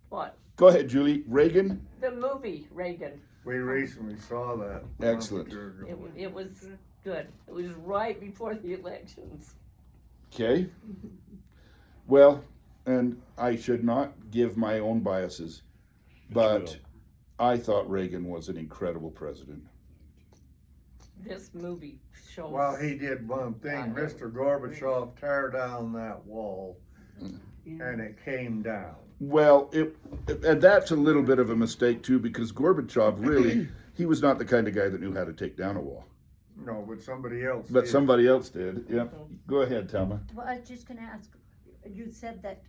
What? Go ahead, Julie. Reagan. The movie, Reagan. We recently saw that. Excellent. It was good. It was right before the elections. Okay. Well, and I should not give my own biases, but I thought Reagan was an incredible president. This movie shows. Well, he did one thing, Mr. Gorbachev tear down that wall and it came down. Well, and that's a little bit of a mistake too, because Gorbachev really, he was not the kind of guy that knew how to take down a wall. No, but somebody else But did. somebody else did. Yep. Go ahead, Thelma. Well, I was just gonna ask, you said that,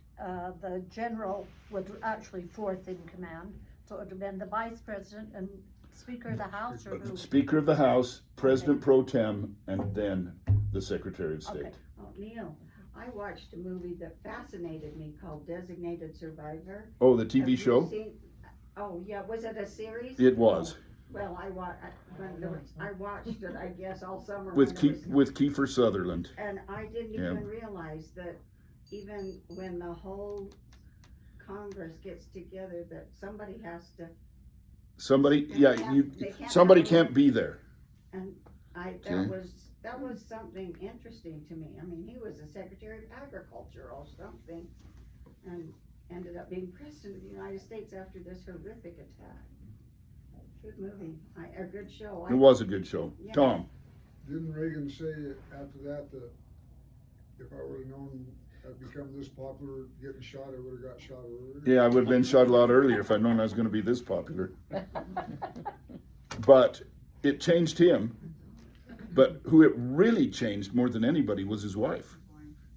the general was actually fourth in command, so it would have been the vice president and speaker of the house, or who? Speaker of the House, President Pro Tem, and then the Secretary of State. Okay. Oh, Neil, I watched a movie that fascinated me called Designated Survivor. Oh, the Have TV you show? seen- Oh, yeah, was it a series? It was. Well, I watched it, I guess, all summer. With when it was- with Kiefer Sutherland. And I didn't Yeah. even realize that even when the whole Congress gets together, that somebody has to, Somebody, yeah, They can't somebody have a- can't be there. and Okay. that was something interesting to me. I mean, he was the Secretary of Agriculture or something, and ended up being President of the United States after this horrific attack. Good movie, a good show. It was a good show. Yeah. Tom, Didn't Reagan say after that if I would've known I'd become this popular, getting shot, I would've got shot earlier? yeah, I would have been shot a lot earlier if I'd known I was going to be this popular. But it changed him. But who it really changed more than anybody was his wife,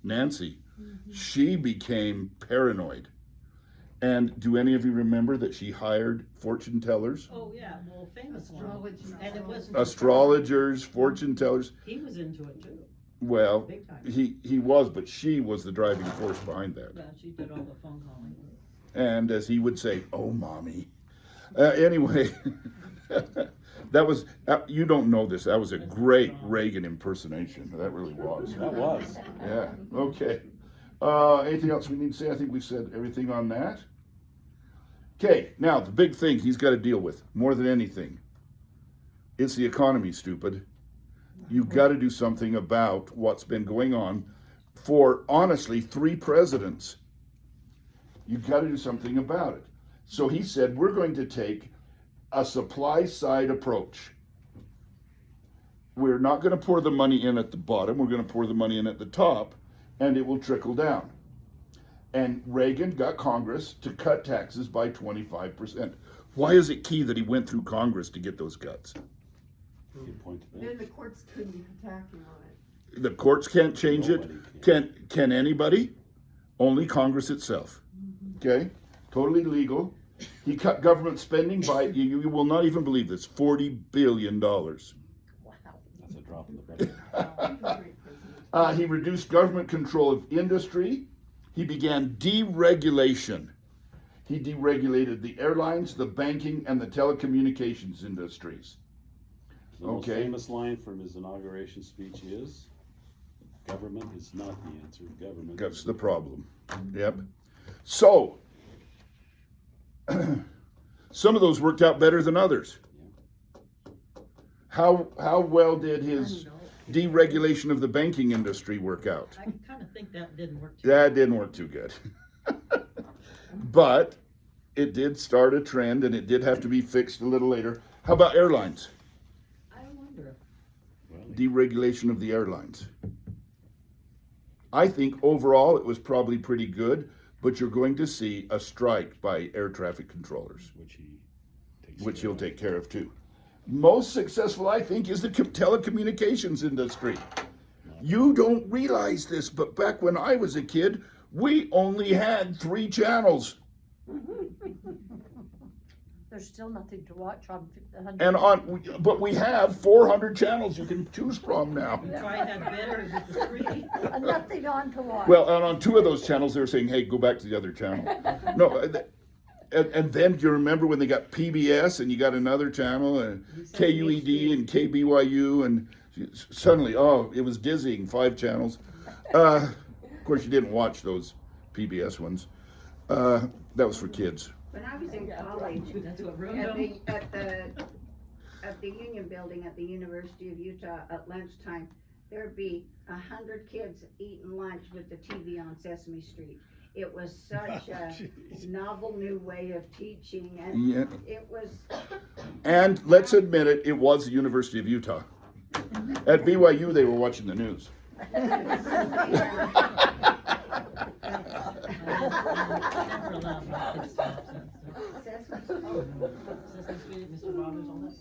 Nancy. She became paranoid. And do any of you remember that she hired fortune tellers, Oh, yeah, well, famous one. And it was. astrologers, fortune tellers? He was into it too, Well, big time. he was, but she was the driving force behind that. Yeah, she did all the phone calling. And as he would say, "Oh, mommy." Anyway, that was, you don't know this, that was a great Reagan impersonation. That really was. That was. Yeah, okay. Anything else we need to say? I think we've said everything on that. Okay, now the big thing he's got to deal with, more than anything, it's the economy, stupid. You've got to do something about what's been going on for, honestly, 3 presidents. You've got to do something about it. So he said, we're going to take a supply side approach. We're not going to pour the money in at the bottom, we're going to pour the money in at the top, and it will trickle down. And Reagan got Congress to cut taxes by 25%. Why is it key that he went through Congress to get those cuts? Good point to Then that. the courts couldn't attack him on it. The courts can't change it. Can anybody? Only Congress itself. Okay? Totally legal. He cut government spending by, you will not even believe this, $40 billion. That's a drop in the bucket. He reduced government control of industry. He began deregulation. He deregulated the airlines, the banking, and the telecommunications industries. The most Okay. famous line from his inauguration speech is, "Government is not the answer, government." That's the problem. Yep. So, some of those worked out better than others. How well did his deregulation of the banking industry work out? I kind of think that didn't work too. That didn't work too good. But it did start a trend, and it did have to be fixed a little later. How about airlines? I wonder. Deregulation of the airlines. I think overall it was probably pretty good, but you're going to see a strike by air traffic controllers, which he'll take care of too. Most successful, I think, is the telecommunications industry. You don't realize this, but back when I was a kid, we only had 3 channels. There's still nothing to watch on. But we have 400 channels you can choose from now. Try had better with the 3. Nothing on to watch. Well, and on 2 of those channels, they were saying, "Hey, go back to the other channel." No, and then you remember when they got PBS and you got another channel, and KUED and KBYU, and suddenly, it was dizzying, 5 channels. Of course, you didn't watch those PBS ones. That was for kids. When I was in college, That's what ruined them. at the Union Building at the University of Utah at lunchtime, there'd be 100 kids eating lunch with the TV on Sesame Street. it was such a novel new way of teaching, and Yeah. it was, And let's admit it, it was the University of Utah. At BYU, they were watching the news.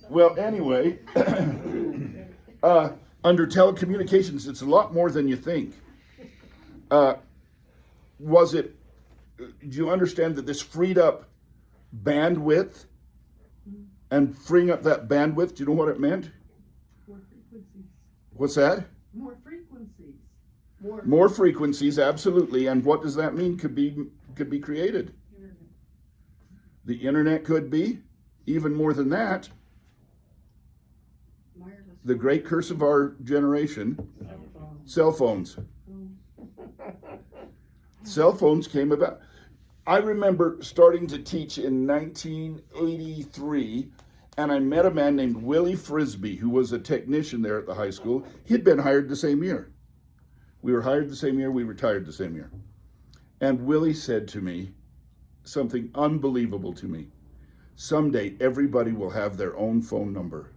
Well, anyway, under telecommunications, it's a lot more than you think. Was it, do you understand that this freed up bandwidth? And freeing up that bandwidth, do you know what it meant? More frequencies. What's that? More frequencies. More frequencies, absolutely. And what does that mean could be created? The internet could be, even more than that. wireless. The great curse of our generation, cell phones. Cell phones came about. I remember starting to teach in 1983, and I met a man named Willie Frisbee, who was a technician there at the high school. He'd been hired the same year. We were hired the same year, we retired the same year. And Willie said to me something unbelievable to me. Someday everybody will have their own phone number,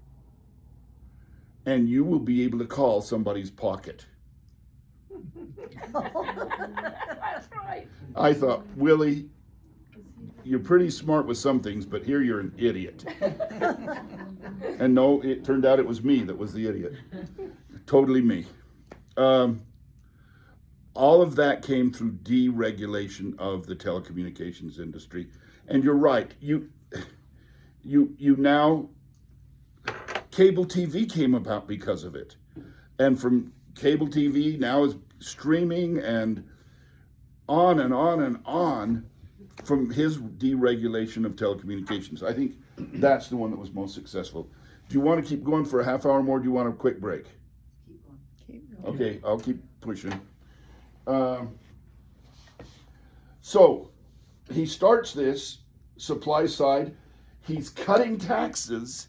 and you will be able to call somebody's pocket. That's right. I thought, Willie, you're pretty smart with some things, but here you're an idiot. And no, it turned out it was me that was the idiot. Totally me. All of that came through deregulation of the telecommunications industry. And you're right, you now, cable TV came about because of it. And from cable TV now is streaming and on and on and on from his deregulation of telecommunications. I think that's the one that was most successful. Do you want to keep going for a half hour more? Or do you want a quick break? Keep going. Okay, I'll keep pushing. So he starts this supply side. He's cutting taxes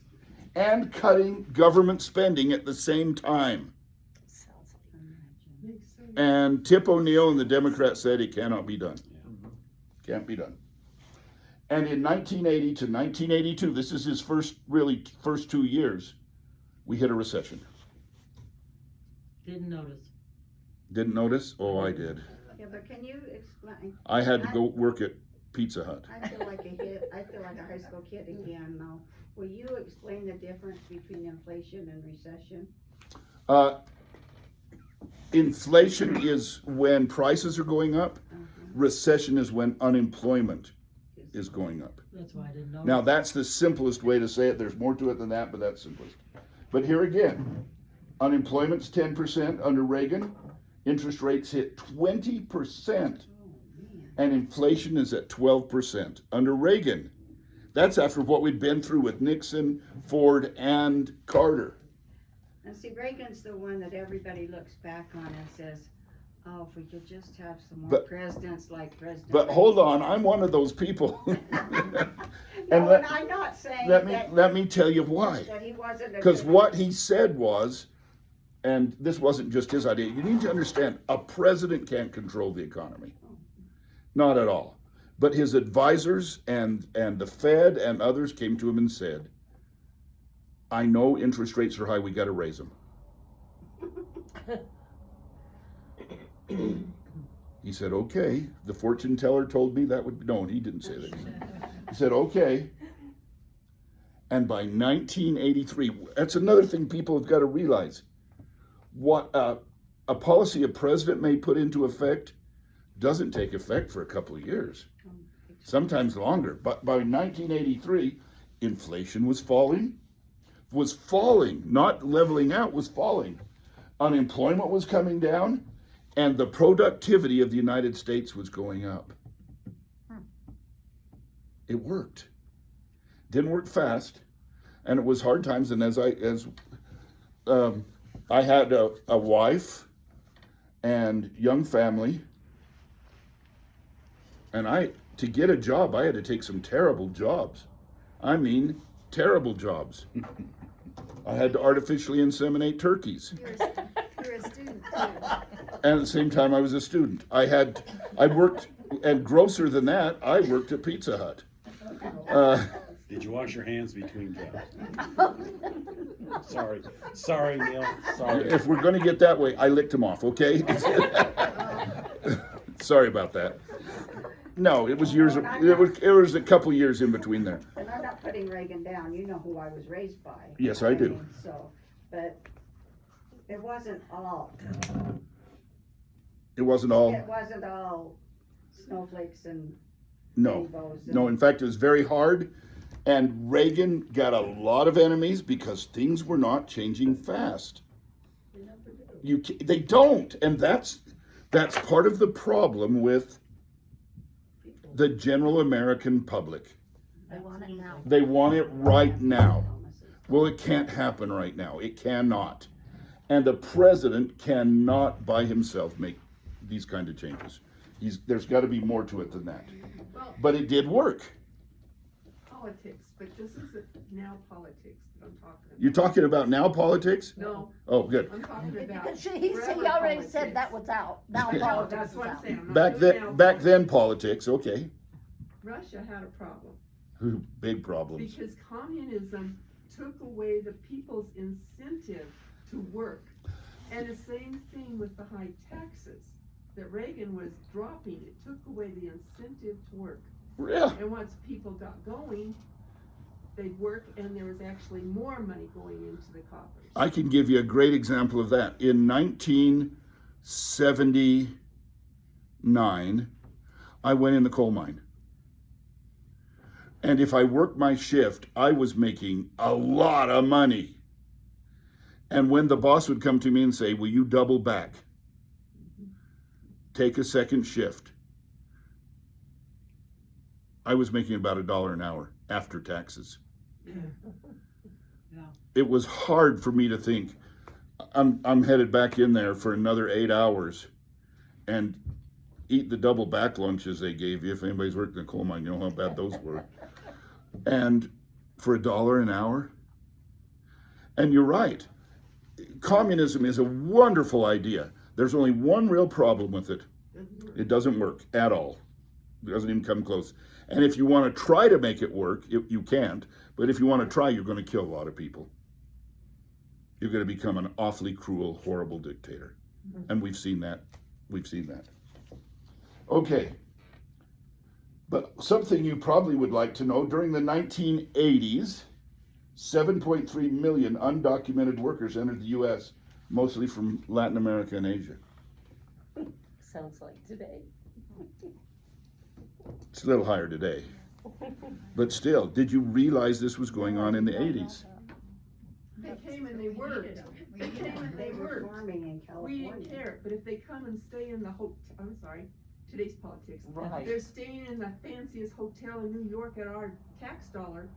and cutting government spending at the same time. Makes sense. And Tip O'Neill and the Democrats said it cannot be done. Can't be done. And in 1980 to 1982, this is his first 2 years, we hit a recession. Didn't notice. Didn't notice? Oh, I did. Yeah, but can you explain? I had to go work at Pizza Hut. I feel like a high school kid again now. Will you explain the difference between inflation and recession? Inflation is when prices are going up. Recession is when unemployment is going up. That's why I didn't notice. Now, that's the simplest way to say it. There's more to it than that, but that's simplest. But here again, unemployment's 10% under Reagan. Interest rates hit 20%. And inflation is at 12% under Reagan. That's after what we'd been through with Nixon, Ford, and Carter. And see, Reagan's the one that everybody looks back on and says, oh, if we could just have some more presidents like President. But hold on, I'm one of those people. And I'm not saying let me tell you why. that he wasn't a Because good- what he said was, and this wasn't just his idea, you need to understand, a president can't control the economy. Not at all. But his advisors and the Fed and others came to him and said, I know interest rates are high, we got to raise them. He said, okay. The fortune teller told me that would, no, he didn't say that. He said, okay. And by 1983, that's another thing people have got to realize. What a policy a president may put into effect doesn't take effect for a couple of years, sometimes longer. But by 1983, inflation was falling, not leveling out, was falling. Unemployment was coming down, and the productivity of the United States was going up. It worked. Didn't work fast, and it was hard times. And as I had a wife and young family, and to get a job, I had to take some terrible jobs. I mean, terrible jobs. I had to artificially inseminate turkeys. You're a student too. And at the same time, I was a student. I worked And grosser than that, I worked at Pizza Hut. Did you wash your hands between jobs? Sorry, Neil, sorry. If we're gonna get that way, I licked him off, okay? Sorry about that. No, it was years, it was a couple years in between there. And I'm not putting Reagan down, you know who I was raised by. Yes, I do. mean, So, but it wasn't all, It wasn't all, it wasn't all snowflakes and no. rainbows. No, in fact, it was very hard. And Reagan got a lot of enemies because things were not changing fast. They don't, and that's part of the problem with the general American public. I want it now. They want it right now. Well, it can't happen right now. It cannot. And the president cannot by himself make these kind of changes. There's got to be more to it than that. But it did work. Politics, but this isn't now politics that I'm talking about. You're talking about now politics? No, Oh, good. I'm talking about. Because he forever already politics. said that was out. Now No, politics that's is what I'm out. saying. I'm not Back doing now then, politics, okay. Russia had a problem Big problems. because communism took away the people's incentive to work. And the same thing with the high taxes that Reagan was dropping. It took away the incentive to work. Yeah. And once people got going, they'd work and there was actually more money going into the coffers. I can give you a great example of that. In 1979, I went in the coal mine. And if I worked my shift, I was making a lot of money. And when the boss would come to me and say, will you double back? Take a second shift. I was making about $1 an hour after taxes. It was hard for me to think, I'm headed back in there for another 8 hours and eat the double back lunches they gave you. If anybody's worked in a coal mine, you know how bad those were. And for $1 an hour. And you're right. Communism is a wonderful idea. There's only one real problem with it. It doesn't work at all. It doesn't even come close. And if you want to try to make it work, you can't. But if you want to try, you're going to kill a lot of people. You're going to become an awfully cruel, horrible dictator. And we've seen that. We've seen that. Okay. But something you probably would like to know, during the 1980s, 7.3 million undocumented workers entered the U.S., mostly from Latin America and Asia. Sounds like today. It's a little higher today. But still, did you realize this was going on in the 80s? They came and they worked. They came and they worked. Farming in We California. didn't care, but if they come and stay in the today's politics. Right. They're staying in the fanciest hotel in New York at our tax dollar.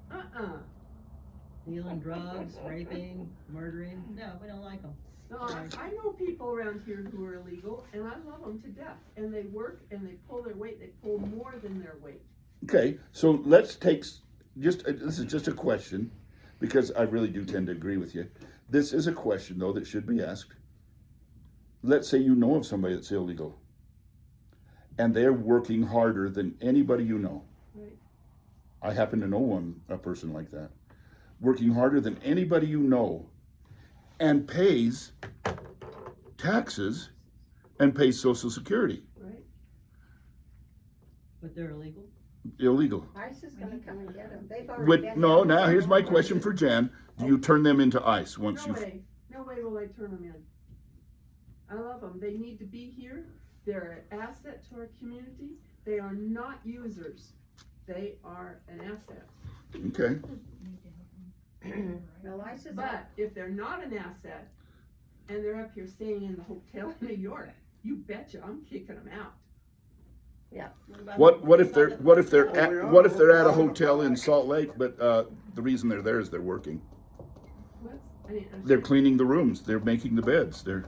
Dealing drugs, raping, murdering. No, we don't like them. No, I know people around here who are illegal, and I love them to death. And they work and they pull their weight. They pull more than their weight. Okay, so let's take this is just a question, because I really do tend to agree with you. This is a question, though, that should be asked. Let's say you know of somebody that's illegal, and they're working harder than anybody you know. Right. I happen to know a person like that, working harder than anybody you know, and pays taxes and pays Social Security. Right. But they're illegal. Illegal. ICE is gonna come and get them. They've already been. No, down now there. here's my question for Jan. Do you turn them into ICE once No you... way. No way will I turn them in. I love them. They need to be here. They're an asset to our community. They are not users. They are an asset. Okay. Well, ICE is. But if they're not an asset and they're up here staying in the hotel in New York, you betcha I'm kicking them out. What if they're at a hotel in Salt Lake, but the reason they're there is they're working. They're cleaning the rooms. They're making the beds. Well,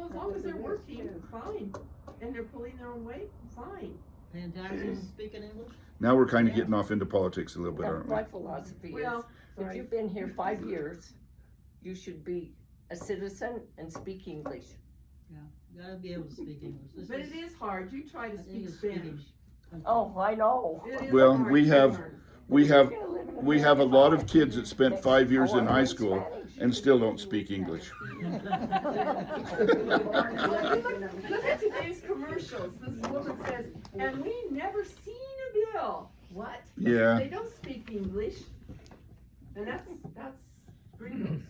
as long as they're working, fine. And they're pulling their own weight, fine. Paying taxes, speaking English. Now we're kind of getting off into politics a little bit, Well, aren't we? my philosophy is, Well, if you've been here 5 years, you should be a citizen and speak English. Yeah, you gotta be able to speak English. But it is hard. You try to I think speak it's speaking. Spanish. Oh, I know. It is Well, hard we to have, learn. we have a lot of kids that spent 5 years in high school and still don't speak English. Look at today's commercials, this woman says, and we never seen a bill. What? Yeah. They don't speak English. And that's gringos.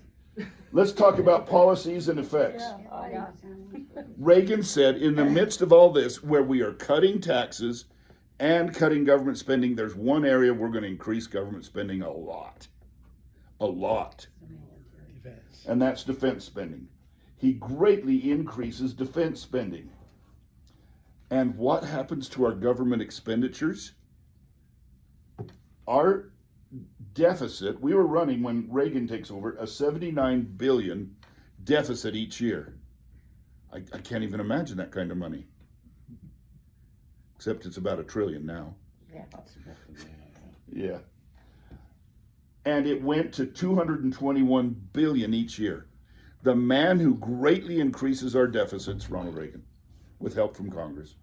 Let's talk about policies and effects. Yeah. Reagan said, in the midst of all this, where we are cutting taxes and cutting government spending, there's one area we're going to increase government spending a lot. A lot. Defense. And that's defense spending. He greatly increases defense spending. And what happens to our government expenditures? Our deficit, we were running, when Reagan takes over, a 79 billion deficit each year. I can't even imagine that kind of money. Except it's about $1 trillion now. Yeah. And it went to 221 billion each year. The man who greatly increases our deficits, Ronald Reagan, with help from Congress.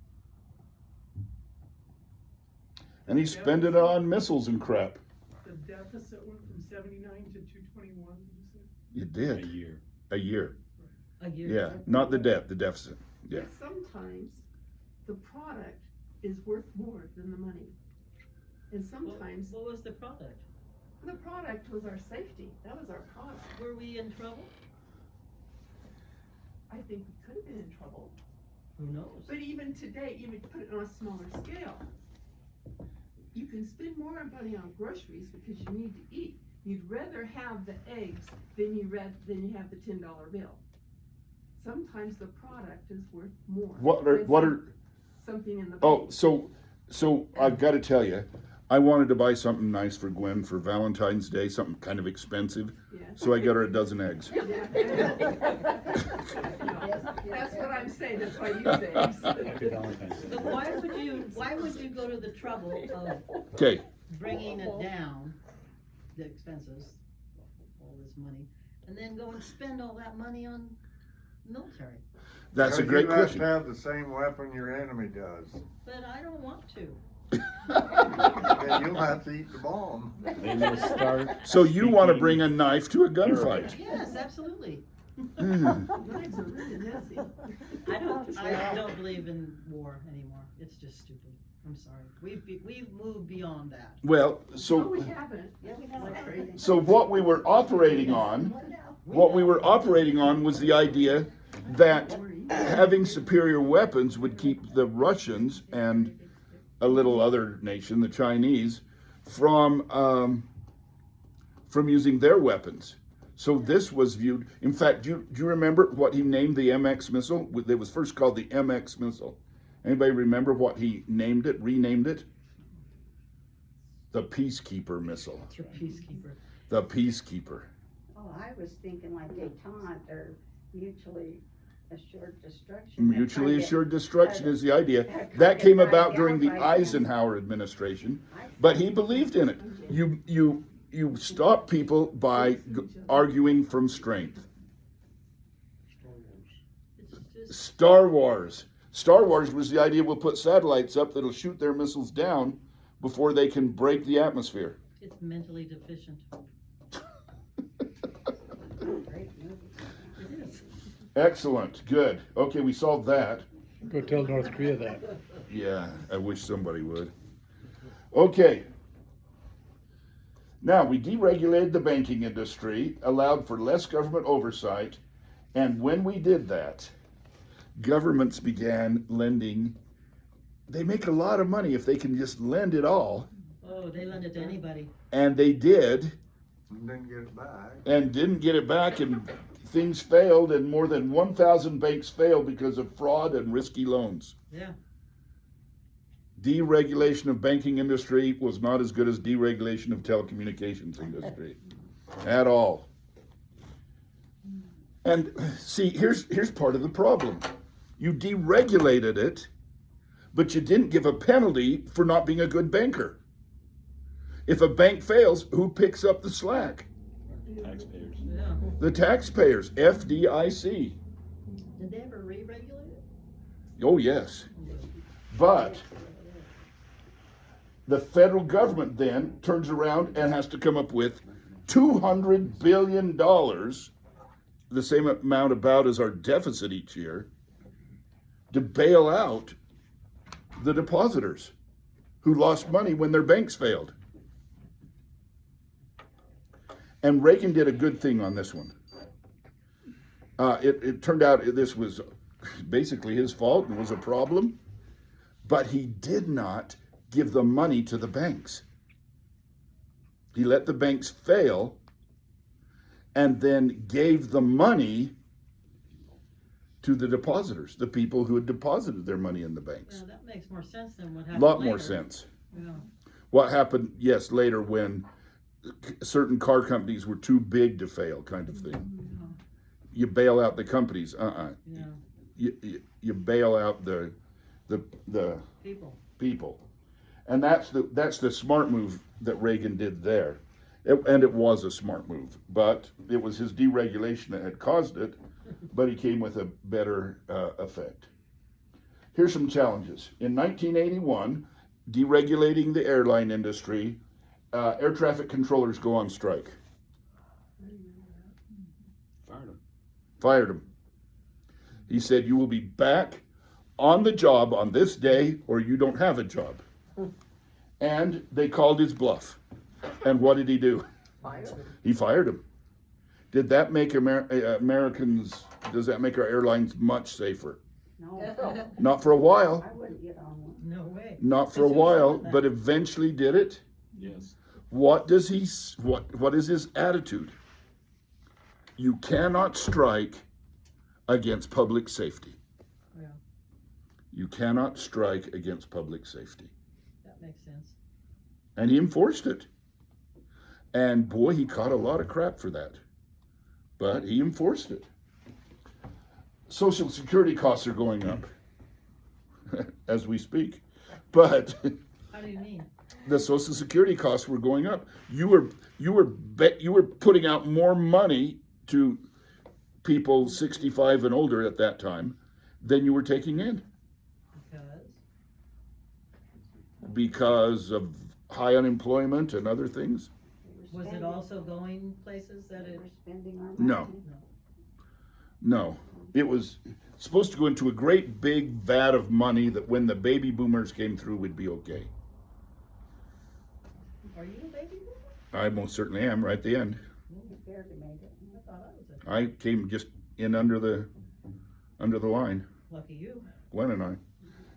And he spent it on missiles and crap. The deficit went from 79 to 221, you said? It did. A year. A year. A year. Yeah. Not the debt, the deficit. Yeah. But sometimes the product is worth more than the money. And sometimes What was the product? the product was our safety. That was our product. Were we in trouble? I think we could have been in trouble. Who knows? But even today, even put it on a smaller scale, you can spend more money on groceries because you need to eat. You'd rather have the eggs than you have the $10 bill. Sometimes the product is worth more. than something in the Oh, bank. so I've got to tell you, I wanted to buy something nice for Gwen for Valentine's Day, something kind of expensive. Yeah. So I got her a dozen eggs. That's what I'm saying, that's why you say eggs. Happy Valentine's Day. But why would you go to the trouble of Okay. bringing it down, the expenses, all this money, and then go and spend all that money on military? That's a Because great you have question. to have the same weapon your enemy does. But I don't want to. Then you'll have to eat the bomb. They will start. So you want to speaking bring a knife to a gunfight? Yes, absolutely. Knives are really messy. I don't believe in war anymore. It's just stupid. I'm sorry. We've moved beyond that. Well, No, so we haven't. Yeah, we have. so what we were operating on was the idea that having superior weapons would keep the Russians and a little other nation, the Chinese, from using their weapons. So this was viewed. In fact, do you remember what he named the MX missile? It was first called the MX missile. Anybody remember what he named it? Renamed it? The Peacekeeper missile. It's your peacekeeper. The Peacekeeper. Oh, I was thinking like detente or mutually assured destruction. Mutually assured destruction is the idea. That came about during the Eisenhower administration, but he believed in it. You stop people by arguing from strength. Star Wars. Star Wars was the idea we'll put satellites up that'll shoot their missiles down before they can break the atmosphere. It's mentally deficient. Great movie. It is. Excellent. Good. Okay, we solved that. Go tell North Korea that. Yeah, I wish somebody would. Okay. Now, we deregulated the banking industry, allowed for less government oversight, and when we did that, governments began lending. They make a lot of money if they can just lend it all, Oh, they lend it to anybody. and they did, And then get it back. and didn't get it back, and things failed, and more than 1,000 banks failed because of fraud and risky loans. Yeah. Deregulation of banking industry was not as good as deregulation of telecommunications industry at all. And see, here's part of the problem. You deregulated it, but you didn't give a penalty for not being a good banker. If a bank fails, who picks up the slack? Taxpayers. Yeah. The taxpayers, FDIC. Did they ever re-regulate it? Oh, yes. But The federal government then turns around and has to come up with $200 billion, the same amount about as our deficit each year, to bail out the depositors who lost money when their banks failed. And Reagan did a good thing on this one. It turned out this was basically his fault and was a problem, but he did not give the money to the banks. He let the banks fail and then gave the money to the depositors, the people who had deposited their money in the banks. Yeah, that makes more sense than what A happened lot later. more sense. Yeah. What happened, yes, later when certain car companies were too big to fail, kind of thing. You bail out the companies, Yeah, You bail out the people. and that's the smart move that Reagan did there, and it was a smart move, but it was his deregulation that had caused it, but he came with a better effect. Here's some challenges. In 1981, deregulating the airline industry, air traffic controllers go on strike. Fired him. He said, you will be back on the job on this day or you don't have a job. And they called his bluff. And what did he do? He fired him. Did that make Americans, does that make our airlines much safer? No, Not for a while. I wouldn't get on one. No way. Not for a It's while, just- but eventually did it. Yes. What does what is his attitude? You cannot strike against public safety. Yeah, You cannot strike against public safety. that makes sense. And he enforced it. And boy, he caught a lot of crap for that. But he enforced it. Social Security costs are going up as we speak. But How do you mean? the Social Security costs were going up. You were putting out more money to people 65 and older at that time than you were taking in because of high unemployment and other things. Was it also going places that it? We're spending our money. No. No, it was supposed to go into a great big vat of money that when the baby boomers came through would be okay. Are you a baby boomer? I most certainly am right at the end. You barely made it. I thought I was a, I came just in under the line, lucky you. Gwen and I.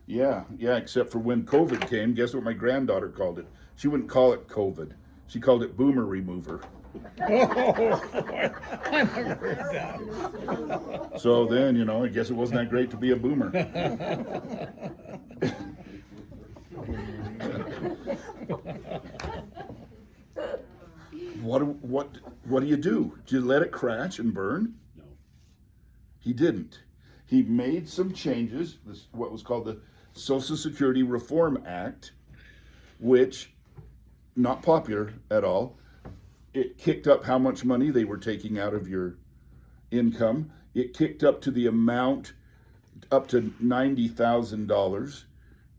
Yeah, except for when COVID came, guess what my granddaughter called it? She wouldn't call it COVID. She called it boomer remover. Oh, boy. I never heard that. So then, I guess it wasn't that great to be a boomer. What do you do? Did you let it crash and burn? No. He didn't. He made some changes, what was called the Social Security Reform Act, which, not popular at all. It kicked up how much money they were taking out of your income. It kicked up to the amount up to $90,000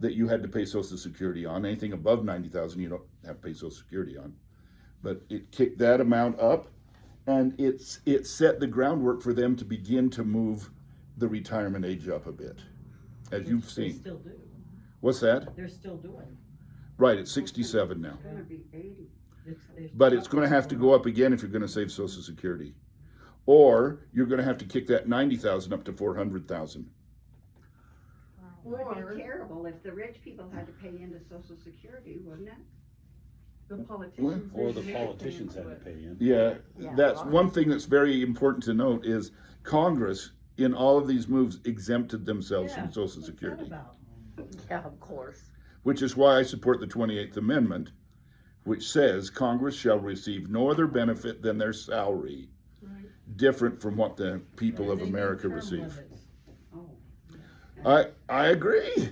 that you had to pay Social Security on. Anything above $90,000 you don't have to pay Social Security on. But it kicked that amount up, and it set the groundwork for them to begin to move the retirement age up a bit, as you've They seen. still do. What's that? They're still doing. Right, it's 67 now. It's gonna be 80. But it's going to have to go up again if you're going to save Social Security, or you're going to have to kick that 90,000 up to 400,000. Would Or be terrible if the rich people had to pay into Social Security, wouldn't it? the politicians. Or the they politicians pay had to into pay in. Yeah, Yeah. that's one thing that's very important to note is Congress, in all of these moves, exempted themselves Yeah, from Social what's that Security, about? Yeah, of course. which is why I support the 28th Amendment, which says Congress shall receive no other benefit than their salary, Right. different from what the people of They need America term receive. limits. Oh. I agree.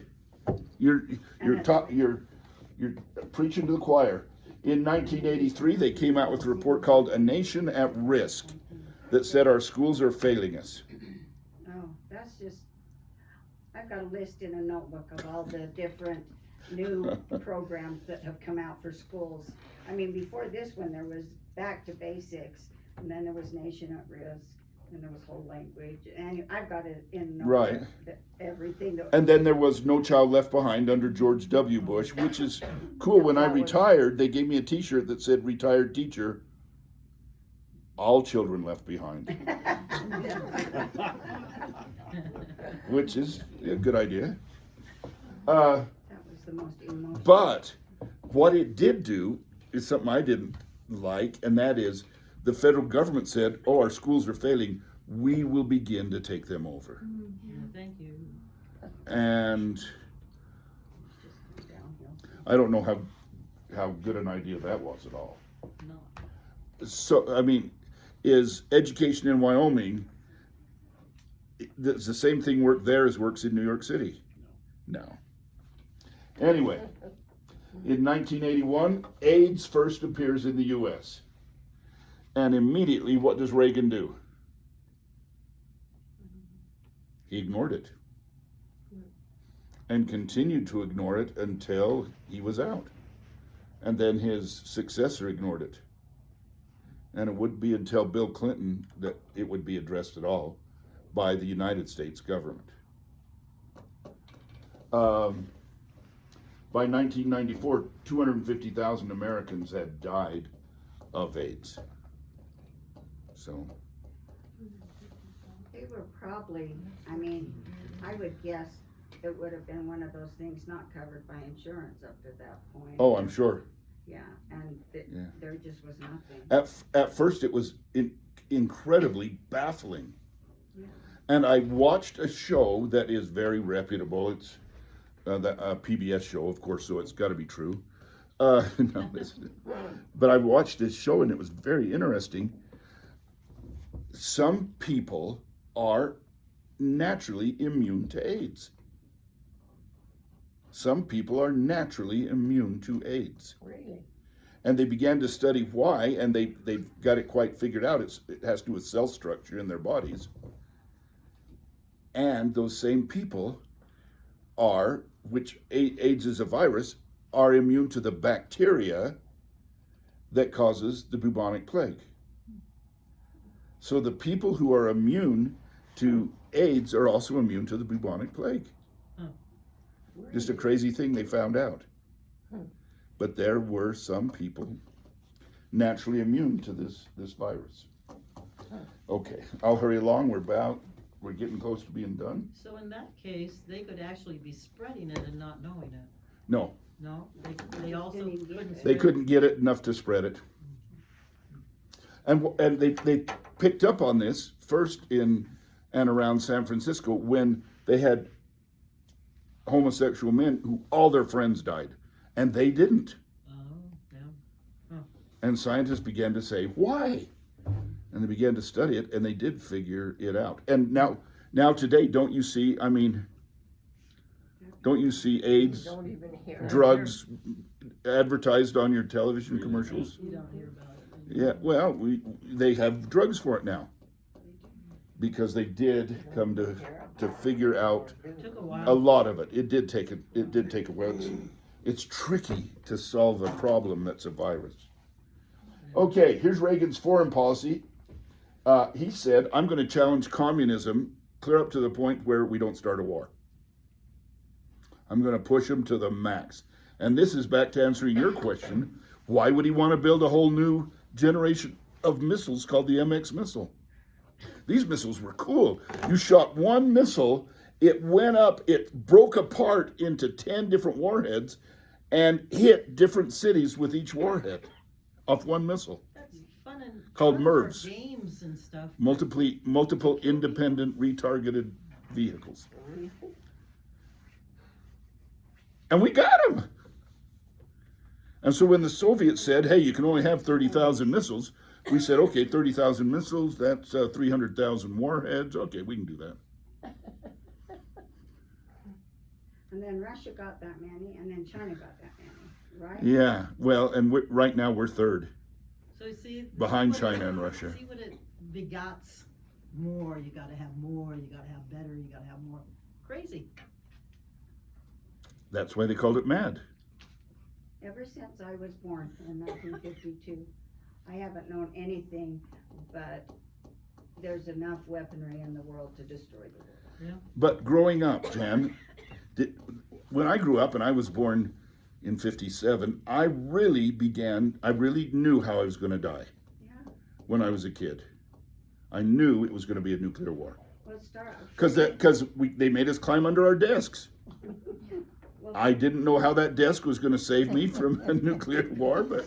You're preaching to the choir. In 1983, they came out with a report called A Nation at Risk that said our schools are failing us. Oh, that's just, I've got a list in a notebook of all the different new programs that have come out for schools. I mean, before this one, there was Back to Basics, and then there was Nation at Risk, and there was whole language, and I've got it in notes, Right. everything that. And then there was No Child Left Behind under George W. Bush, which is cool. When I retired, they gave me a T-shirt that said "Retired Teacher, All Children Left Behind," which is a good idea. That was the most emotional. But what it did do is something I didn't like, and that is the federal government said, "Oh, our schools are failing. We will begin to take them over." Yeah, thank you. And I don't know how good an idea that was at all. No. So, I mean, is education in Wyoming, does the same thing work there as works in New York City? No. Anyway, in 1981, AIDS first appears in the U.S. And immediately, what does Reagan do? He ignored it. And continued to ignore it until he was out. And then his successor ignored it. And it wouldn't be until Bill Clinton that it would be addressed at all by the United States government. By 1994, 250,000 Americans had died of AIDS. So. They were probably, I mean, I would guess it would have been one of those things not covered by insurance up to that point. Oh, I'm sure. Yeah, and there just was nothing. At first, it was incredibly baffling. Yeah. And I watched a show that is very reputable. It's a PBS show, of course, so it's got to be true. No, but I watched this show, and it was very interesting. Some people are naturally immune to AIDS. Some people are naturally immune to AIDS. Really? And they began to study why, and they've got it quite figured out. It has to do with cell structure in their bodies. And those same people are, which AIDS is a virus, are immune to the bacteria that causes the bubonic plague. So the people who are immune to AIDS are also immune to the bubonic plague. Just a crazy thing they found out. But there were some people naturally immune to this virus. Okay, I'll hurry along. We're getting close to being done. So in that case, they could actually be spreading it and not knowing it. No, No, they also couldn't. they spread couldn't get it enough to spread it. And they picked up on this first in and around San Francisco when they had homosexual men who all their friends died, and they didn't. Oh, yeah. And scientists began to say, why? And they began to study it, and they did figure it out. And now today, don't you see AIDS, Don't even hear it. drugs advertised on your television commercials? You don't hear about it. Yeah, well, they have drugs for it now. Because they did come to figure out It took a while. a lot of it. It did take a while. It's tricky to solve a problem that's a virus. Okay, here's Reagan's foreign policy. He said, I'm going to challenge communism clear up to the point where we don't start a war. I'm going to push them to the max. And this is back to answering your question. Why would he want to build a whole new generation of missiles called the MX missile? These missiles were cool. You shot one missile, it went up, it broke apart into 10 different warheads and hit different cities with each warhead off one missile. That's fun and Called fun for MIRVs. games and stuff. Multiple independent retargeted vehicles. And we got them. And so when the Soviets said, hey, you can only have 30,000 missiles, we said, okay, 30,000 missiles, that's 300,000 warheads. Okay, we can do that. And then Russia got that many, and then China got that many, right? Yeah, well, and right now we're third. So you see. Behind see what China and Russia. See what it begots more. You gotta have more, you gotta have better, you gotta have more. Crazy. That's why they called it MAD. Ever since I was born in 1952, I haven't known anything but there's enough weaponry in the world to destroy the world. But growing up, Jan, when I grew up and I was born in 57, I really knew how I was going to die Yeah. when I was a kid. I knew it was going to be a nuclear war. Well, Because they made us climb under our desks. well, I didn't know how that desk was going to save me from a nuclear war, but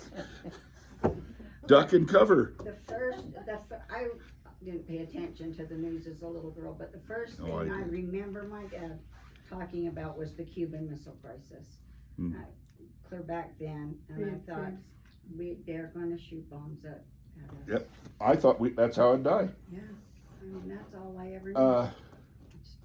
duck and cover. I didn't pay attention to the news as a little girl, but the first thing I I did. remember my dad talking about was the Cuban Missile Crisis. Hmm. Clear back then, and I thought, they're gonna shoot bombs at us. Yep. I thought that's how I'd die. Yeah, I mean, that's all I ever knew. It's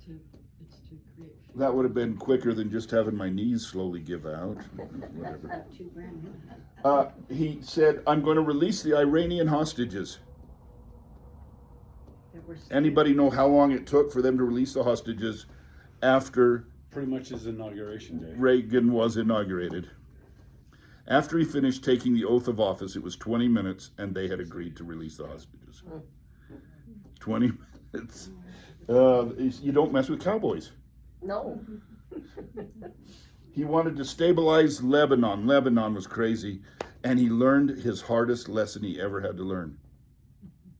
to create. That would have been quicker than just having my knees slowly give out. Whatever. About $2,000. He said, I'm going to release the Iranian hostages. That were Anybody know how long it took for them to release the hostages after Pretty much his inauguration day. Reagan was inaugurated? After he finished taking the oath of office, it was 20 minutes, and they had agreed to release the hostages. 20 minutes. You don't mess with cowboys. No. He wanted to stabilize Lebanon. Lebanon was crazy, and he learned his hardest lesson he ever had to learn.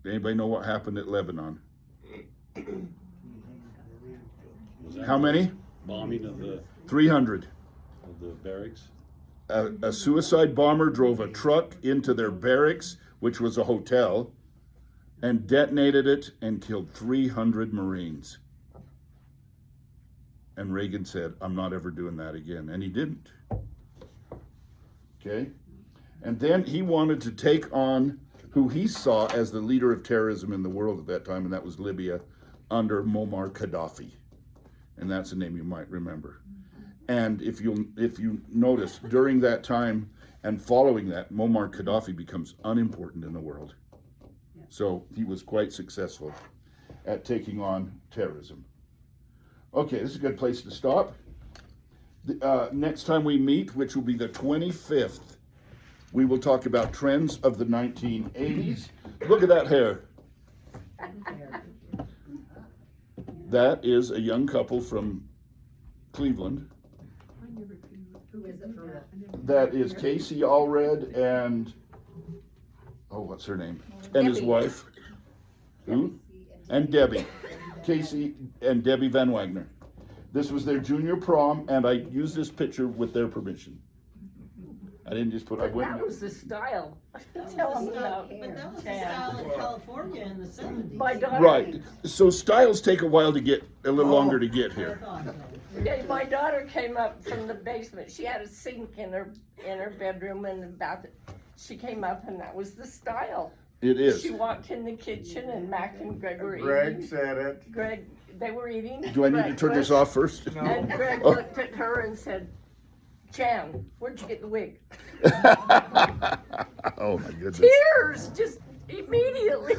Anybody know what happened at Lebanon? Was that How many? bombing of the 300. barracks? A suicide bomber drove a truck into their barracks, which was a hotel, and detonated it and killed 300 Marines. And Reagan said, I'm not ever doing that again. And he didn't. Okay? And then he wanted to take on who he saw as the leader of terrorism in the world at that time, and that was Libya, under Muammar Gaddafi. And that's a name you might remember. And if you notice, during that time and following that, Muammar Gaddafi becomes unimportant in the world. So he was quite successful at taking on terrorism. Okay, this is a good place to stop. Next time we meet, which will be the 25th, we will talk about trends of the 1980s. Look at that hair. That is a young couple from Cleveland. Who is it for real? That is Casey Allred and, what's her name? And his Debbie. wife. Who? And Debbie. Casey and Debbie Van Wagner. This was their junior prom, and I used this picture with their permission. I didn't just put, I But went. that was the style. That was Tell the them style- about But that was the Jan. style in California in the 70s. My daughter. Right. So styles take a while to get, a little longer to get I here. thought so. Yeah, my daughter came up from the basement. She had a sink in her bedroom and the bath. She came up and that was the style. It is. She walked in the kitchen and Mac and Greg were Greg eating. said it. Greg, they were eating. Do I need to turn this off first? And Greg Oh. looked at her and said, Jan, where'd you get the wig? Oh my goodness. Tears, just immediately.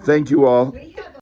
Thank you all. We